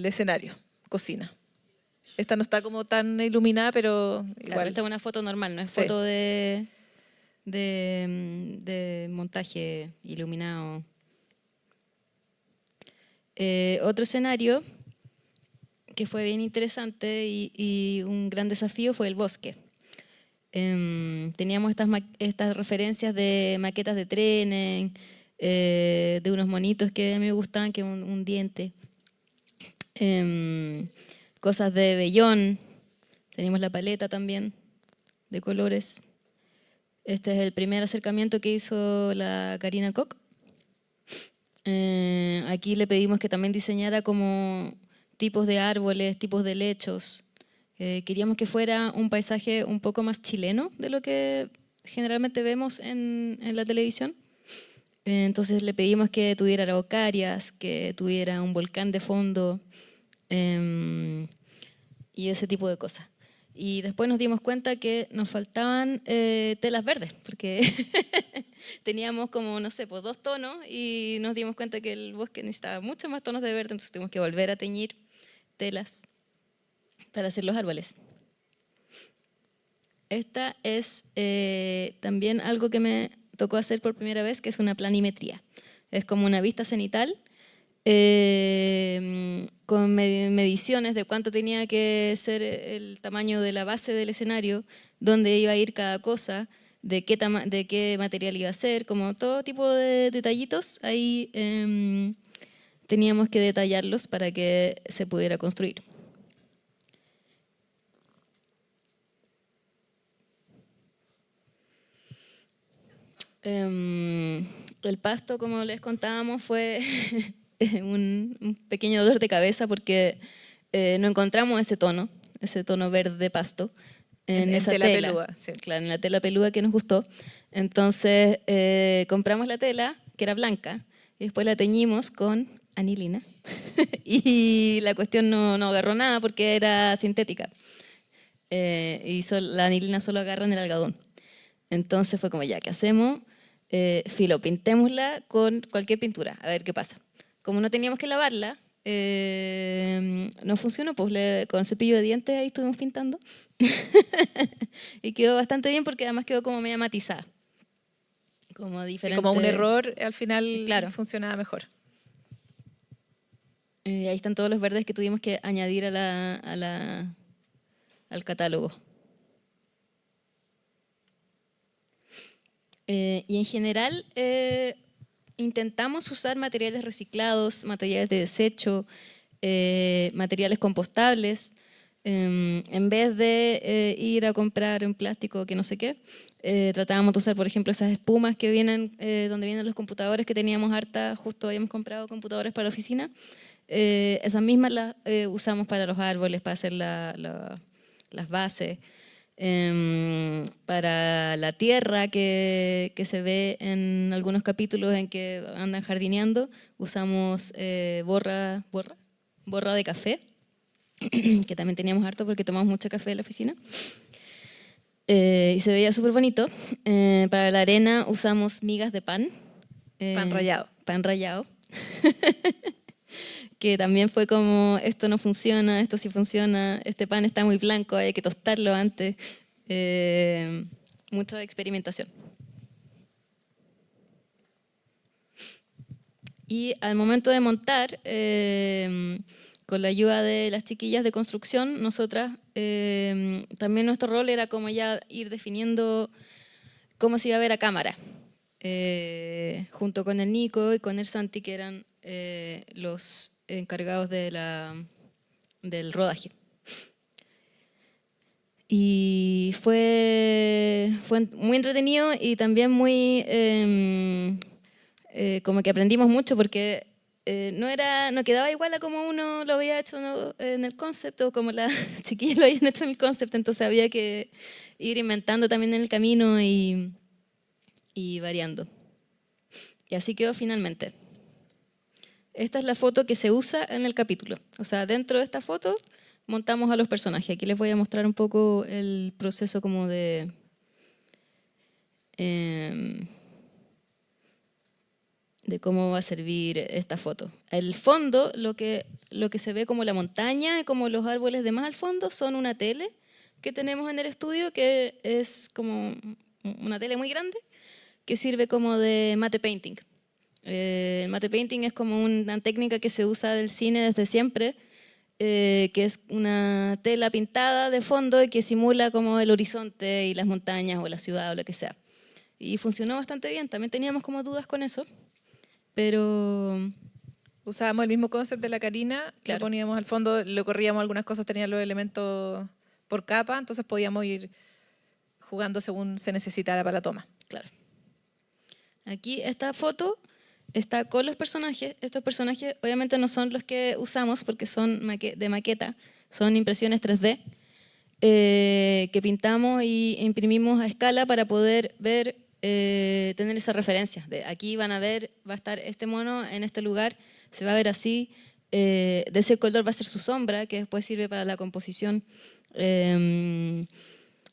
escenario, cocina. Esta no está como tan iluminada, pero igual. Claro, esta es una foto normal, no es Sí. foto de montaje iluminado. Otro escenario que fue bien interesante y un gran desafío fue el bosque. Teníamos estas referencias de maquetas de trenes, de unos monitos que a mí me gustaban, que un diente. Cosas de vellón. Teníamos la paleta también de colores. Este es el primer acercamiento que hizo la Karina Koch. Aquí le pedimos que también diseñara como tipos de árboles, tipos de lechos. Queríamos que fuera un paisaje un poco más chileno de lo que generalmente vemos en la televisión. Entonces le pedimos que tuviera araucarias, que tuviera un volcán de fondo y ese tipo de cosas. Y después nos dimos cuenta que nos faltaban telas verdes, porque teníamos como, no sé, pues 2 tonos y nos dimos cuenta que el bosque necesitaba muchos más tonos de verde, entonces tuvimos que volver a teñir telas para hacer los árboles. Esta es también algo que me tocó hacer por primera vez, que es una planimetría. Es como una vista cenital con mediciones de cuánto tenía que ser el tamaño de la base del escenario, dónde iba a ir cada cosa, de qué material iba a ser, como todo tipo de detallitos. Ahí teníamos que detallarlos para que se pudiera construir. El pasto, como les contábamos, fue un pequeño dolor de cabeza porque no encontramos ese tono verde pasto. en esa tela tela. pelúa, sí. Claro, en la tela peluda que nos gustó. Entonces compramos la tela, que era blanca, y después la teñimos con anilina. Y la cuestión no agarró nada porque era sintética. La anilina solo agarra en el algodón. Entonces fue como, ya, ¿qué hacemos? Filo, pintémosla con cualquier pintura, a ver qué pasa. Como no teníamos que lavarla, no funcionó, pues con cepillo de dientes ahí estuvimos pintando. Y quedó bastante bien porque además quedó como media matizada. Como Sí, diferente. como un error, al final Claro. funcionaba mejor. Ahí están todos los verdes que tuvimos que añadir al catálogo. Y en general intentamos usar materiales reciclados, materiales de desecho, materiales compostables, en vez de ir a comprar en plástico que no sé qué. Tratábamos de usar, por ejemplo, esas espumas que vienen, donde vienen los computadores, que teníamos harta, justo habíamos comprado computadores para la oficina. Esas mismas las usamos para los árboles, para hacer las bases. Para la tierra que se ve en algunos capítulos en que andan jardineando, usamos borra de café, que también teníamos harto porque tomamos mucho café en la oficina. Y se veía súper bonito. Para la arena usamos migas de pan. Pan rallado. Pan rallado. Que también fue como, esto no funciona, esto sí funciona, este pan está muy blanco, hay que tostarlo antes. Mucha experimentación. Y al momento de montar, con la ayuda de las chiquillas de construcción, nosotras, también nuestro rol era como ya ir definiendo cómo se iba a ver a cámara, junto con el Nico y con el Santi, que eran los encargados del rodaje. Y fue muy entretenido y también muy como que aprendimos mucho porque no quedaba igual a como uno lo había hecho en el concepto, como las chiquillas lo habían hecho en el concepto, entonces había que ir inventando también en el camino y variando. Y así quedó finalmente. Esta es la foto que se usa en el capítulo. O sea, dentro de esta foto montamos a los personajes. Aquí les voy a mostrar un poco el proceso como de cómo va a servir esta foto. El fondo, lo que se ve como la montaña y como los árboles de más al fondo, son una tele que tenemos en el estudio, que es como una tele muy grande, que sirve como de matte painting. El matte painting es como una técnica que se usa del cine desde siempre, que es una tela pintada de fondo y que simula como el horizonte y las montañas o la ciudad o lo que sea. Y funcionó bastante bien, también teníamos como dudas con eso, pero... Usábamos el mismo concepto de la Karina, Claro. Lo poníamos al fondo, lo corríamos, algunas cosas tenían los elementos por capa, entonces podíamos ir jugando según se necesitara para la toma. Claro. Aquí esta foto está con los personajes. Estos personajes obviamente no son los que usamos porque son de maqueta, son impresiones 3D que pintamos e imprimimos a escala para poder ver, tener esa referencia. Aquí van a ver, va a estar este mono en este lugar, se va a ver así, de ese color va a ser su sombra, que después sirve para la composición.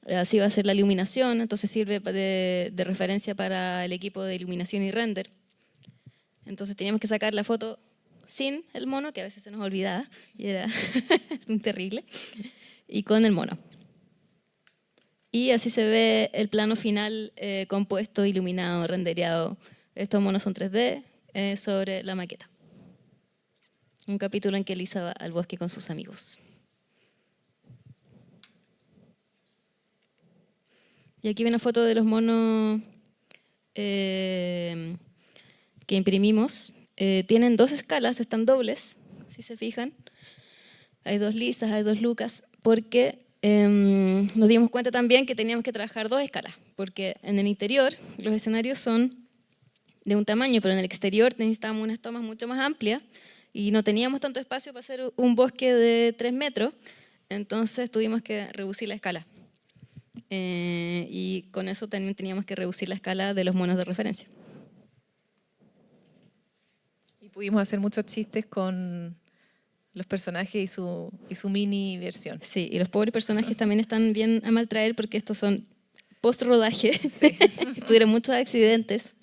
Así va a ser la iluminación, entonces sirve de referencia para el equipo de iluminación y render. Entonces teníamos que sacar la foto sin el mono, que a veces se nos olvidaba y era terrible, y con el mono. Y así se ve el plano final compuesto, iluminado, rendereado. Estos monos son 3D sobre la maqueta. Un capítulo en que Elisa va al bosque con sus amigos. Y aquí viene una foto de los monos que imprimimos. Tienen 2 escalas, están dobles, si se fijan. Hay 2 lisas, hay 2 lucas, porque nos dimos cuenta también que teníamos que trabajar 2 escalas, porque en el interior los escenarios son de un tamaño, pero en el exterior necesitábamos unas tomas mucho más amplias y no teníamos tanto espacio para hacer un bosque de 3 metros, entonces tuvimos que reducir la escala. Y con eso también teníamos que reducir la escala de los monos de referencia. Y pudimos hacer muchos chistes con los personajes y su mini versión. Sí, y los pobres personajes también están bien a mal traer porque estos son post-rodaje. Sí. Tuvieron muchos accidentes.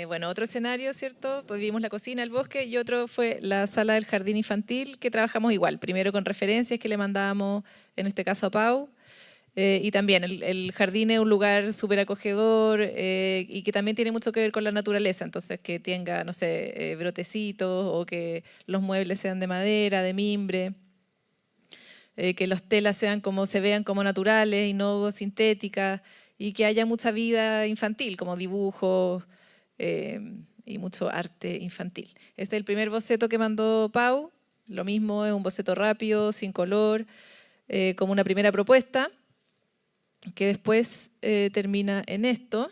Bueno, otro escenario, ¿cierto? Pues vimos la cocina, el bosque, y otro fue la sala del jardín infantil, que trabajamos igual, primero con referencias que le mandábamos, en este caso a Pau, y también el jardín es un lugar súper acogedor y que también tiene mucho que ver con la naturaleza, entonces que tenga, no sé, brotecitos o que los muebles sean de madera, de mimbre, que las telas sean como se vean como naturales y no sintéticas, y que haya mucha vida infantil, como dibujos y mucho arte infantil. Este es el primer boceto que mandó Pau, lo mismo, es un boceto rápido, sin color, como una primera propuesta, que después termina en esto,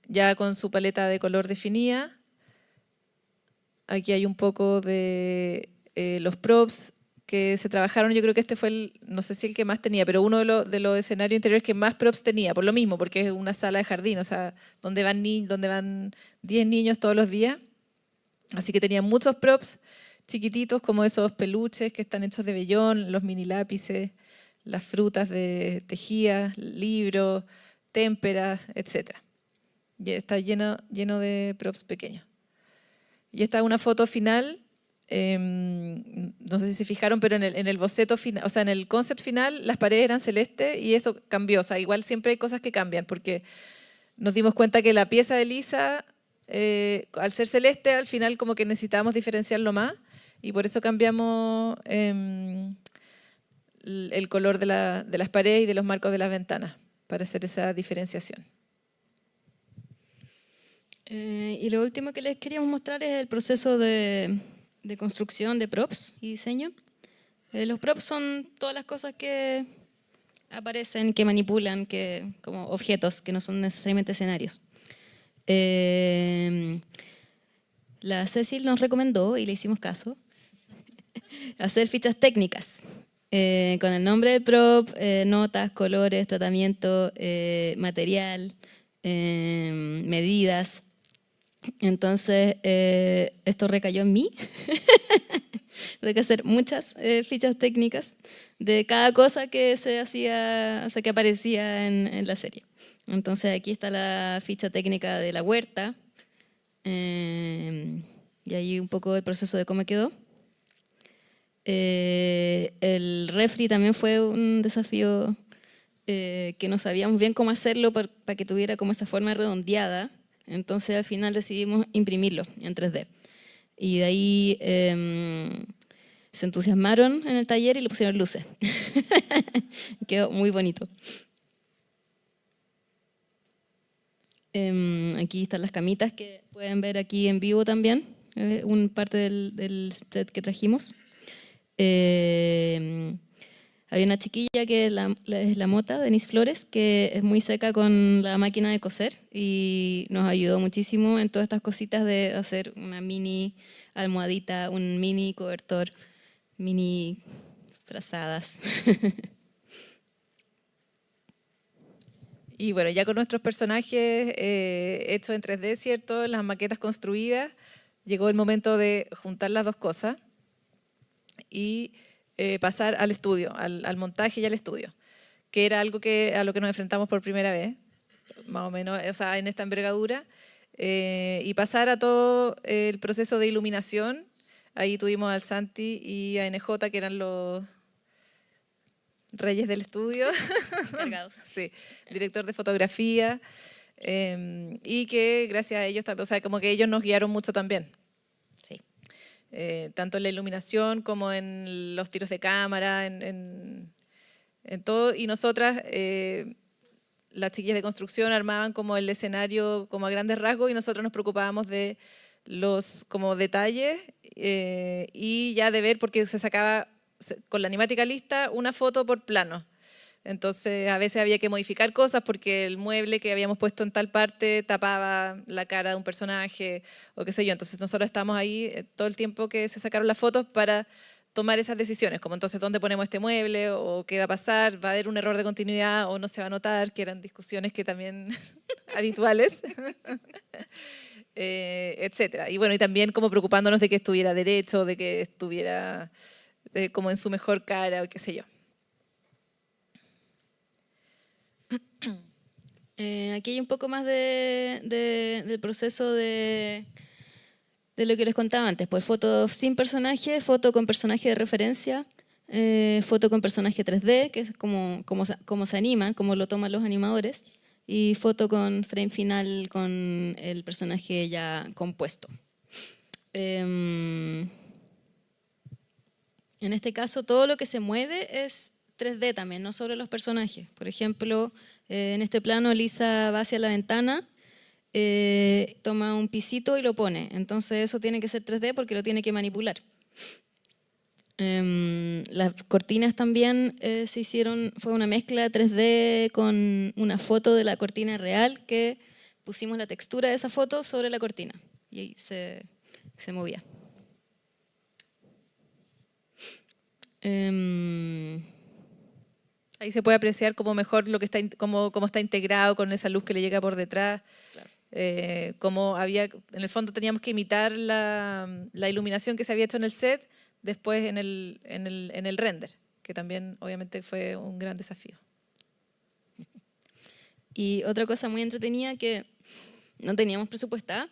ya con su paleta de color definida. Aquí hay un poco de los props que se trabajaron. Yo creo que este fue, no sé si el que más tenía, pero uno de los escenarios interiores que más props tenía, por lo mismo, porque es una sala de jardín, o sea, donde van 10 niños todos los días. Así que tenía muchos props chiquititos, como esos peluches que están hechos de vellón, los mini lápices, las frutas de tejidas, libros, témperas, etc. Y está lleno de props pequeños. Y esta es una foto final, no sé si se fijaron, pero en el boceto final, o sea, en el concept final, las paredes eran celestes y eso cambió. O sea, igual siempre hay cosas que cambian, porque nos dimos cuenta que la pieza de Lisa, al ser celeste, al final como que necesitábamos diferenciarlo más y por eso cambiamos el color de las paredes y de los marcos de las ventanas, para hacer esa diferenciación. Y lo último que les queríamos mostrar es el proceso de construcción de props y diseño. Los props son todas las cosas que aparecen, que manipulan, como objetos, que no son necesariamente escenarios. La Cecil nos recomendó, y le hicimos caso, hacer fichas técnicas con el nombre del prop, notas, colores, tratamiento, material, medidas. Entonces, esto recayó en mí. Tuve que hacer muchas fichas técnicas de cada cosa que se hacía, o sea, que aparecía en la serie. Entonces, aquí está la ficha técnica de la huerta. Y ahí un poco el proceso de cómo quedó. El refri también fue un desafío que no sabíamos bien cómo hacerlo para que tuviera como esa forma redondeada. Entonces al final decidimos imprimirlo en 3D. Y de ahí se entusiasmaron en el taller y le pusieron luces. Quedó muy bonito. Aquí están las camitas que pueden ver aquí en vivo también, un parte del set que trajimos. Había una chiquilla que es la Mota, Denise Flores, que es muy seca con la máquina de coser y nos ayudó muchísimo en todas estas cositas de hacer una mini almohadita, un mini cobertor, mini frazadas. Y bueno, ya con nuestros personajes hechos en 3D, ¿cierto? Las maquetas construidas, llegó el momento de juntar las dos cosas y pasar al estudio, al montaje y al estudio, que era algo a lo que nos enfrentamos por primera vez, más o menos, o sea, en esta envergadura, y pasar a todo el proceso de iluminación. Ahí tuvimos al Santi y a NJ, que eran los reyes del estudio. Cargados. Sí, director de fotografía, y que gracias a ellos, o sea, como que ellos nos guiaron mucho también. Sí. Tanto en la iluminación como en los tiros de cámara, en todo. Y nosotras, las chiquillas de construcción, armaban como el escenario como a grandes rasgos y nosotros nos preocupábamos de los como detalles y ya de ver, porque se sacaba con la animática lista una foto por plano. Entonces a veces había que modificar cosas porque el mueble que habíamos puesto en tal parte tapaba la cara de un personaje o qué sé yo. Entonces nosotros estábamos ahí todo el tiempo que se sacaron las fotos para tomar esas decisiones, como entonces dónde ponemos este mueble o qué va a pasar, va a haber un error de continuidad o no se va a notar, que eran discusiones que también habituales, etcétera. Y bueno, y también como preocupándonos de que estuviera derecho, de que estuviera como en su mejor cara o qué sé yo. Aquí hay un poco más del proceso de lo que les contaba antes, pues foto sin personaje, foto con personaje de referencia, foto con personaje 3D, que es como se animan, como lo toman los animadores, y foto con frame final con el personaje ya compuesto. En este caso, todo lo que se mueve es 3D también, no solo los personajes. Por ejemplo, en este plano Lisa va hacia la ventana, toma un pisito y lo pone. Entonces eso tiene que ser 3D porque lo tiene que manipular. Las cortinas también se hicieron, fue una mezcla 3D con una foto de la cortina real que pusimos la textura de esa foto sobre la cortina y ahí se movía. Ahí se puede apreciar como mejor lo que está, cómo está integrado con esa luz que le llega por detrás. Claro. Como había, en el fondo teníamos que imitar la iluminación que se había hecho en el set, después en el render, que también obviamente fue un gran desafío. Y otra cosa muy entretenida que no teníamos presupuestada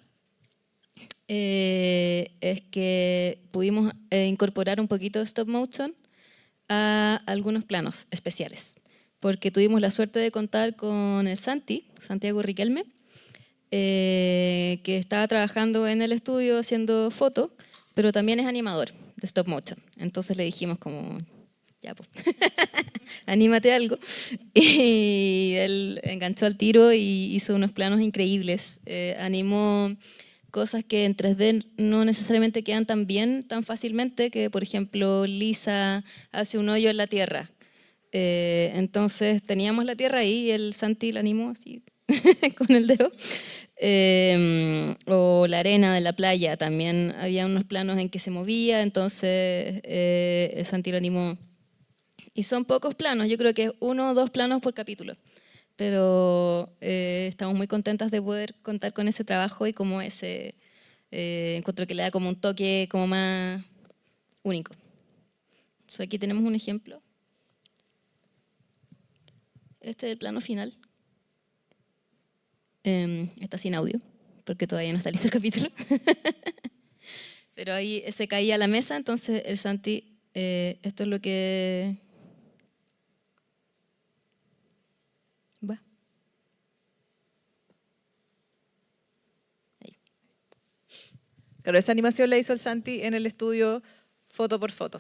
es que pudimos incorporar un poquito de stop motion a algunos planos especiales, porque tuvimos la suerte de contar con el Santiago Riquelme, que estaba trabajando en el estudio haciendo fotos, pero también es animador de stop motion. Entonces le dijimos como, ya pues, anímate algo. Y él enganchó al tiro y hizo unos planos increíbles. Animó cosas que en 3D no necesariamente quedan tan bien, tan fácilmente, que por ejemplo Lisa hace un hoyo en la tierra. Entonces teníamos la tierra ahí y el Santi la animó así con el dedo. O la arena de la playa, también había unos planos en que se movía, entonces el Santi lo animó. Y son pocos planos, yo creo que es 1 o 2 planos por capítulo. Pero estamos muy contentas de poder contar con ese trabajo y como ese, encuentro que le da como un toque como más único. Entonces aquí tenemos un ejemplo. Este es el plano final. Está sin audio, porque todavía no está listo el capítulo. Pero ahí se caía la mesa, entonces el Santi, esto es lo que... va. Ahí. Claro, esa animación la hizo el Santi en el estudio foto por foto.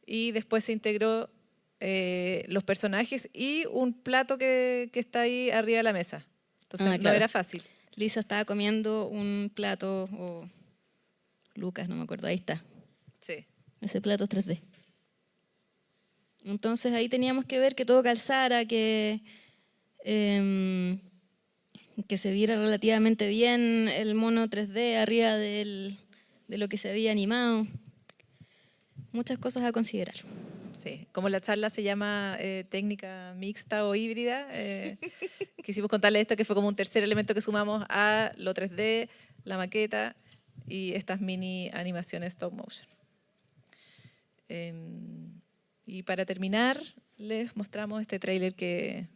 Y después se integró los personajes y un plato que está ahí arriba de la mesa. Entonces claro. No era fácil. Lisa estaba comiendo un plato, o Lucas, no me acuerdo, ahí está. Sí. Ese plato es 3D. Entonces ahí teníamos que ver que todo calzara, que se viera relativamente bien el mono 3D arriba de lo que se había animado. Muchas cosas a considerar. Sí, como la charla se llama técnica mixta o híbrida, quisimos contarles esto que fue como un tercer elemento que sumamos a lo 3D, la maqueta y estas mini animaciones stop motion. Y para terminar, les mostramos este tráiler que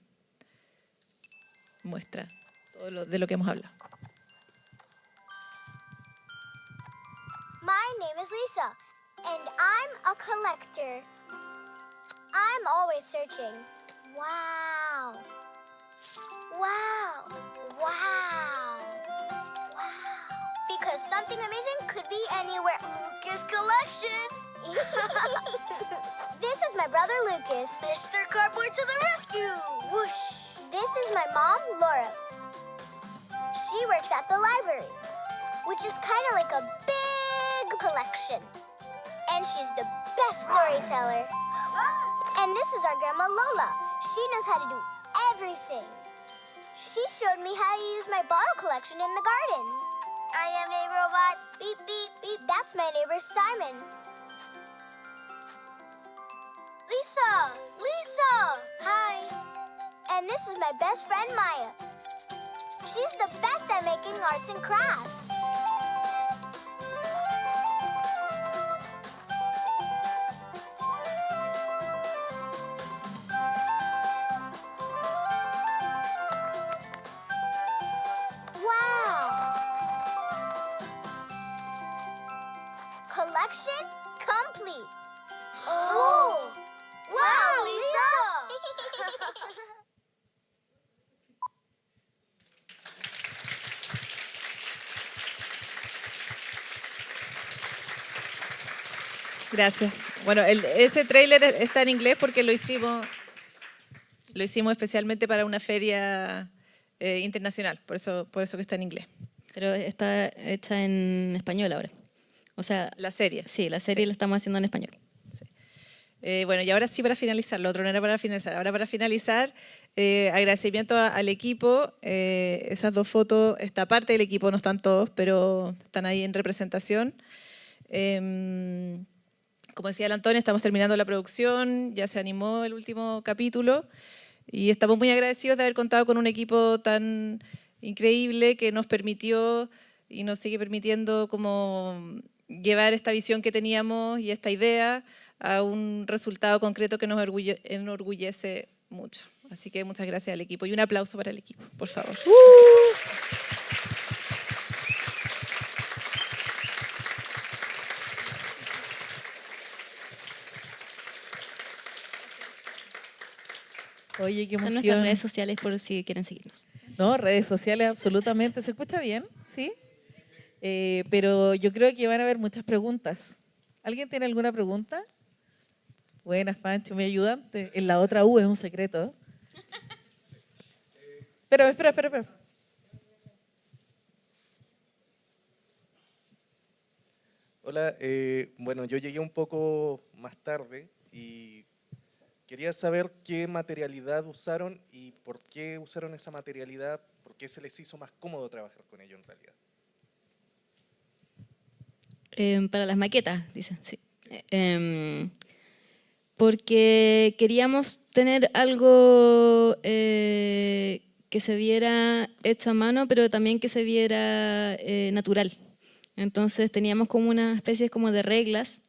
muestra todo de lo que hemos hablado. My name is Lisa, and I'm a collector. I'm always searching. Wow. Wow. Wow. Wow. Because something amazing could be anywhere. Lucas Collection. This is my brother Lucas. Mr. Cardboard to the rescue. Whoosh. This is my mom, Laura. She works at the library, which is kind of like a big collection. And she's the best storyteller. And this is our grandma Lola. She knows how to do everything. She showed me how to use my bottle collection in the garden. I am a robot. Beep, beep, beep. That's my neighbor Simon. Lisa! Lisa! Hi. And this is my best friend, Maya. She's the best at making arts and crafts. Wow! Collection complete. Oh! Wow, Lisa! Gracias. Bueno, ese tráiler está en inglés porque lo hicimos especialmente para una feria internacional, por eso que está en inglés. Pero está hecha en español ahora. O sea, La serie. sí, la serie la estamos haciendo en español. Bueno, y ahora sí para finalizar, lo otro no era para finalizar. Ahora para finalizar, agradecimiento al equipo. Esas dos fotos, esta parte del equipo no están todos, pero están ahí en representación. Como decía el Antonio, estamos terminando la producción, ya se animó el último capítulo y estamos muy agradecidos de haber contado con un equipo tan increíble que nos permitió y nos sigue permitiendo como llevar esta visión que teníamos y esta idea a un resultado concreto que nos enorgullece mucho. Así que muchas gracias al equipo y un aplauso para el equipo, por favor. Oye, qué Están nuestras emoción. redes sociales por si quieren seguirnos. No, redes sociales absolutamente. ¿Se escucha bien? ¿Sí? Pero yo creo que van a haber muchas preguntas. ¿Alguien tiene alguna pregunta? Buenas, Pancho, mi ayudante. En la otra U es un secreto. Espera. Hola, bueno, yo llegué un poco más tarde y quería saber qué materialidad usaron y por qué usaron esa materialidad, por qué se les hizo más cómodo trabajar con ello en realidad. Para las maquetas, dicen, sí. Porque queríamos tener algo que se viera hecho a mano, pero también que se viera natural. Entonces teníamos como una especie como de reglas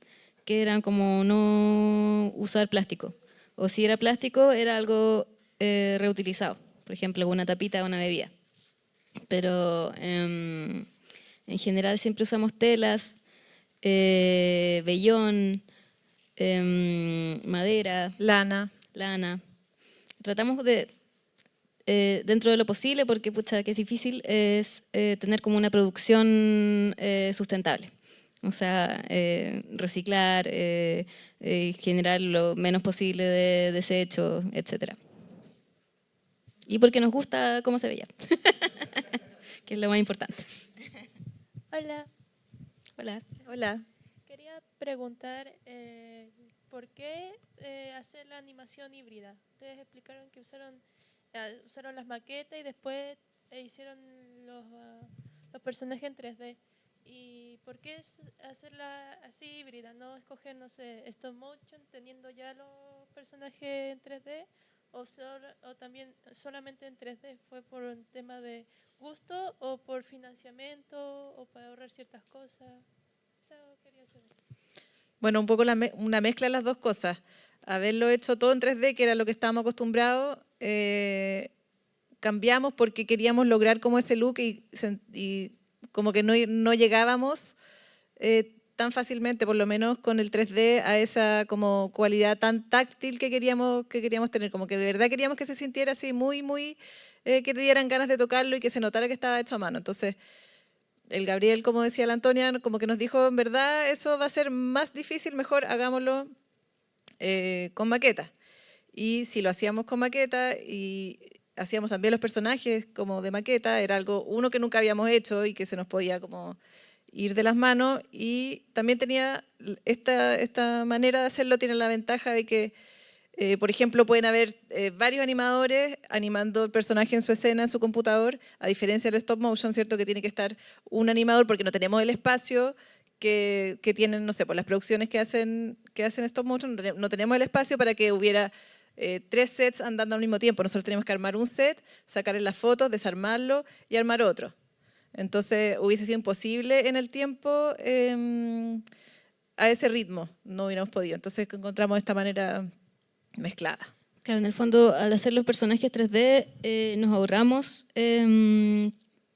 que eran como no usar plástico. O si era plástico, era algo reutilizado. Por ejemplo, una tapita de una bebida. Pero en general siempre usamos telas, vellón, madera, Lana. Tratamos de, dentro de lo posible, porque pucha, que es difícil, es tener como una producción sustentable. O sea, reciclar, generar lo menos posible de desechos, etc. Y porque nos gusta cómo se veía, que es lo más importante. Hola, Hola. Hola. quería preguntar por qué hacer la animación híbrida. Ustedes explicaron que usaron las maquetas y después hicieron los personajes en 3D. ¿Y por qué hacerla así híbrida? ¿No escoger, no sé, stop motion teniendo ya los personajes en 3D? ¿O también solamente en 3D? ¿Fue por un tema de gusto o por financiamiento o para ahorrar ciertas cosas? Eso quería saber. Bueno, un poco una mezcla de las dos cosas. Haberlo hecho todo en 3D, que era lo que estábamos acostumbrados, cambiamos porque queríamos lograr como ese look y como que no llegábamos tan fácilmente, por lo menos con el 3D, a esa como cualidad tan táctil que queríamos tener. Como que de verdad queríamos que se sintiera así muy, que te dieran ganas de tocarlo y que se notara que estaba hecho a mano. Entonces, el Gabriel, como decía la Antonia, como que nos dijo, en verdad, eso va a ser más difícil, mejor hagámoslo con maqueta. Y si lo hacíamos con maqueta y hacíamos también los personajes como de maqueta, era algo, uno, que nunca habíamos hecho y que se nos podía como ir de las manos, y también tenía esta manera de hacerlo, tiene la ventaja de que, por ejemplo, pueden haber varios animadores animando el personaje en su escena, en su computador, a diferencia del stop motion, ¿cierto? Que tiene que estar un animador porque no tenemos el espacio que tienen, no sé, por las producciones que hacen stop motion, no tenemos el espacio para que hubiera 3 sets andando al mismo tiempo. Nosotros tenemos que armar un set, sacarle las fotos, desarmarlo y armar otro. Entonces hubiese sido imposible en el tiempo a ese ritmo, no hubiéramos podido. Entonces encontramos esta manera mezclada. Claro, en el fondo, al hacer los personajes 3D, nos ahorramos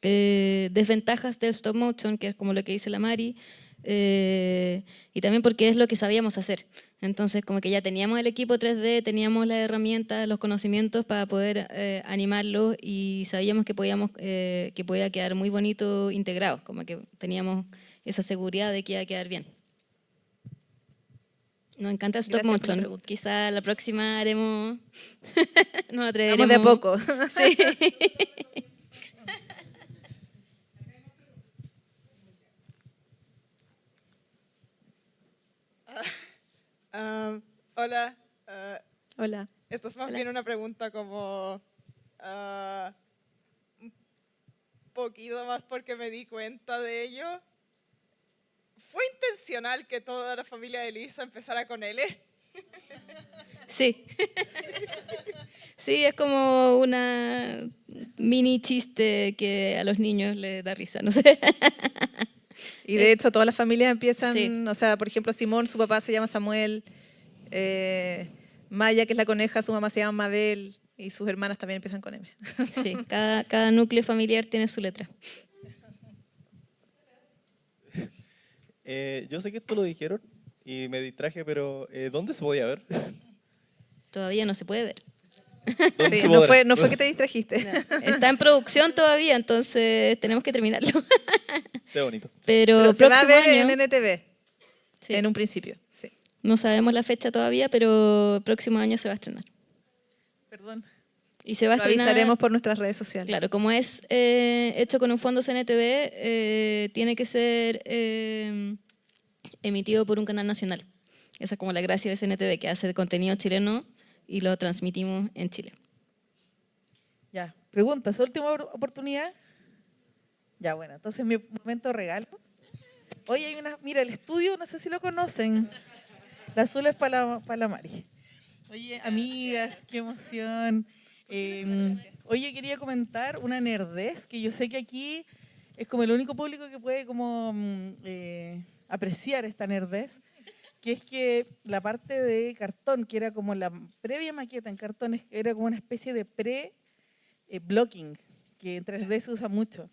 desventajas del stop motion, que es como lo que dice la Mari, y también porque es lo que sabíamos hacer. Entonces, como que ya teníamos el equipo 3D, teníamos las herramientas, los conocimientos para poder animarlo y sabíamos que podía quedar muy bonito integrado, como que teníamos esa seguridad de que iba a quedar bien. Nos encanta stop Gracias por la motion. pregunta. Quizá la próxima haremos, nos Vamos atreveremos. de a poco. Sí. Hola, Hola. esto es más Hola. bien una pregunta como un poquito más porque me di cuenta de ello. ¿Fue intencional que toda la familia de Lisa empezara con L? Sí. Sí, es como una mini chiste que a los niños les da risa, no sé. Y de hecho todas las familias empiezan, Sí. o sea, por ejemplo, Simón, su papá se llama Samuel, Maya, que es la coneja, su mamá se llama Mabel, y sus hermanas también empiezan con M. Sí, cada núcleo familiar tiene su letra. Yo sé que esto lo dijeron y me distraje, pero ¿dónde se podía ver? Todavía no se puede ver. ¿Dónde Sí, se no podrá? fue que te distrajiste. Está en producción todavía, entonces tenemos que terminarlo. Sea bonito. Pero, Pero el se va a próximo ver año, en NTV, sí, en un principio. Sí. no sabemos la fecha todavía, pero el próximo año se va a estrenar. Perdón. Y se va a Lo estrenar, avisaremos por nuestras redes sociales. claro, como es hecho con un fondo CNTV, tiene que ser emitido por un canal nacional. Esa es como la gracia del CNTV, que hace contenido chileno y lo transmitimos en Chile. Ya, preguntas, última oportunidad. Ya, bueno, entonces mi momento regalo. Hoy hay una, mira, el estudio, no sé si lo conocen. La azul es para la Mari. Oye, amigas, qué emoción. Oye, quería comentar una nerdez que yo sé que aquí es como el único público que puede como apreciar esta nerdez, que es que la parte de cartón, que era como la previa maqueta en cartón, era como una especie de pre-blocking, que en 3D se usa mucho.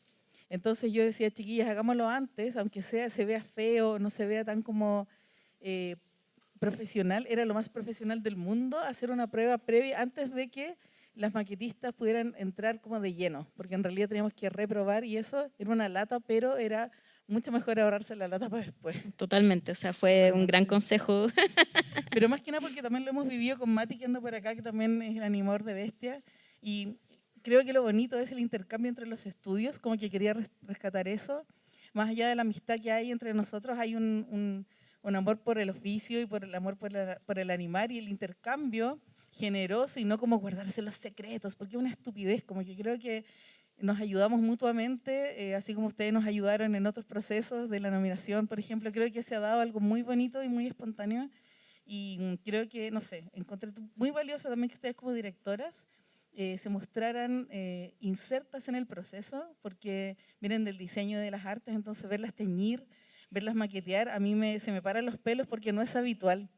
Entonces yo decía, chiquillas, hagámoslo antes, aunque se vea feo, no se vea tan como profesional, era lo más profesional del mundo, hacer una prueba previa antes de que las maquetistas pudieran entrar como de lleno, porque en realidad teníamos que reprobar y eso era una lata, pero era mucho mejor ahorrarse la lata para después. Totalmente, o sea, fue un gran consejo. Pero más que nada porque también lo hemos vivido con Mati, que anda por acá, que también es el animador de Bestia, y creo que lo bonito es el intercambio entre los estudios, como que quería rescatar eso. Más allá de la amistad que hay entre nosotros, hay un amor por el oficio y por el amor por el animar y el intercambio generoso y no como guardarse los secretos, porque es una estupidez, como que creo que nos ayudamos mutuamente, así como ustedes nos ayudaron en otros procesos de la nominación, por ejemplo, creo que se ha dado algo muy bonito y muy espontáneo y creo que, no sé, encontré muy valioso también que ustedes como directoras se mostraran insertas en el proceso, porque vienen del diseño de las artes, entonces verlas teñir, verlas maquetear, a mí se me paran los pelos porque no es habitual.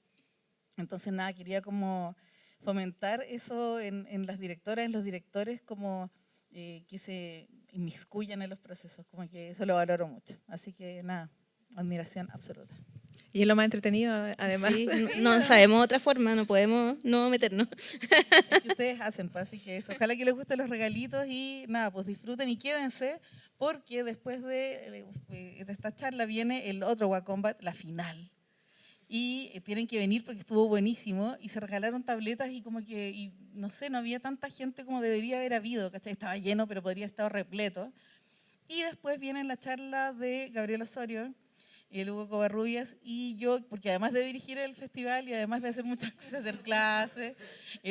Entonces, nada, quería como fomentar eso en las directoras, en los directores, como que se inmiscuyan en los procesos, como que eso lo valoro mucho. Así que, nada, admiración absoluta. Y es lo más entretenido, además. Sí, no sabemos otra forma, no podemos no meternos. Es que ustedes hacen, pues, así que eso. Ojalá que les gusten los regalitos y nada, pues disfruten y quédense, porque después de esta charla viene el otro Wacombat, la final. Y tienen que venir porque estuvo buenísimo y se regalaron tabletas y como que, y no sé, no había tanta gente como debería haber habido, ¿cachai? Estaba lleno, pero podría estar repleto. Y después viene la charla de Gabriel Osorio, el Hugo Covarrubias y yo, porque además de dirigir el festival y además de hacer muchas cosas, hacer clases,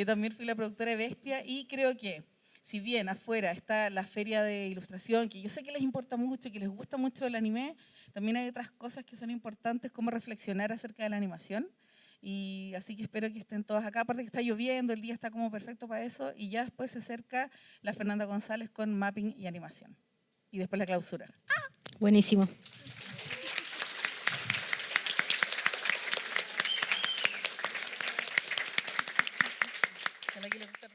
también fui la productora de Bestia y creo que si bien afuera está la feria de ilustración, que yo sé que les importa mucho, que les gusta mucho el anime, también hay otras cosas que son importantes como reflexionar acerca de la animación. Y así que espero que estén todas acá. Aparte que está lloviendo, el día está como perfecto para eso. Y ya después se acerca la Fernanda González con mapping y animación. Y después la clausura. Buenísimo. Ojalá que les guste.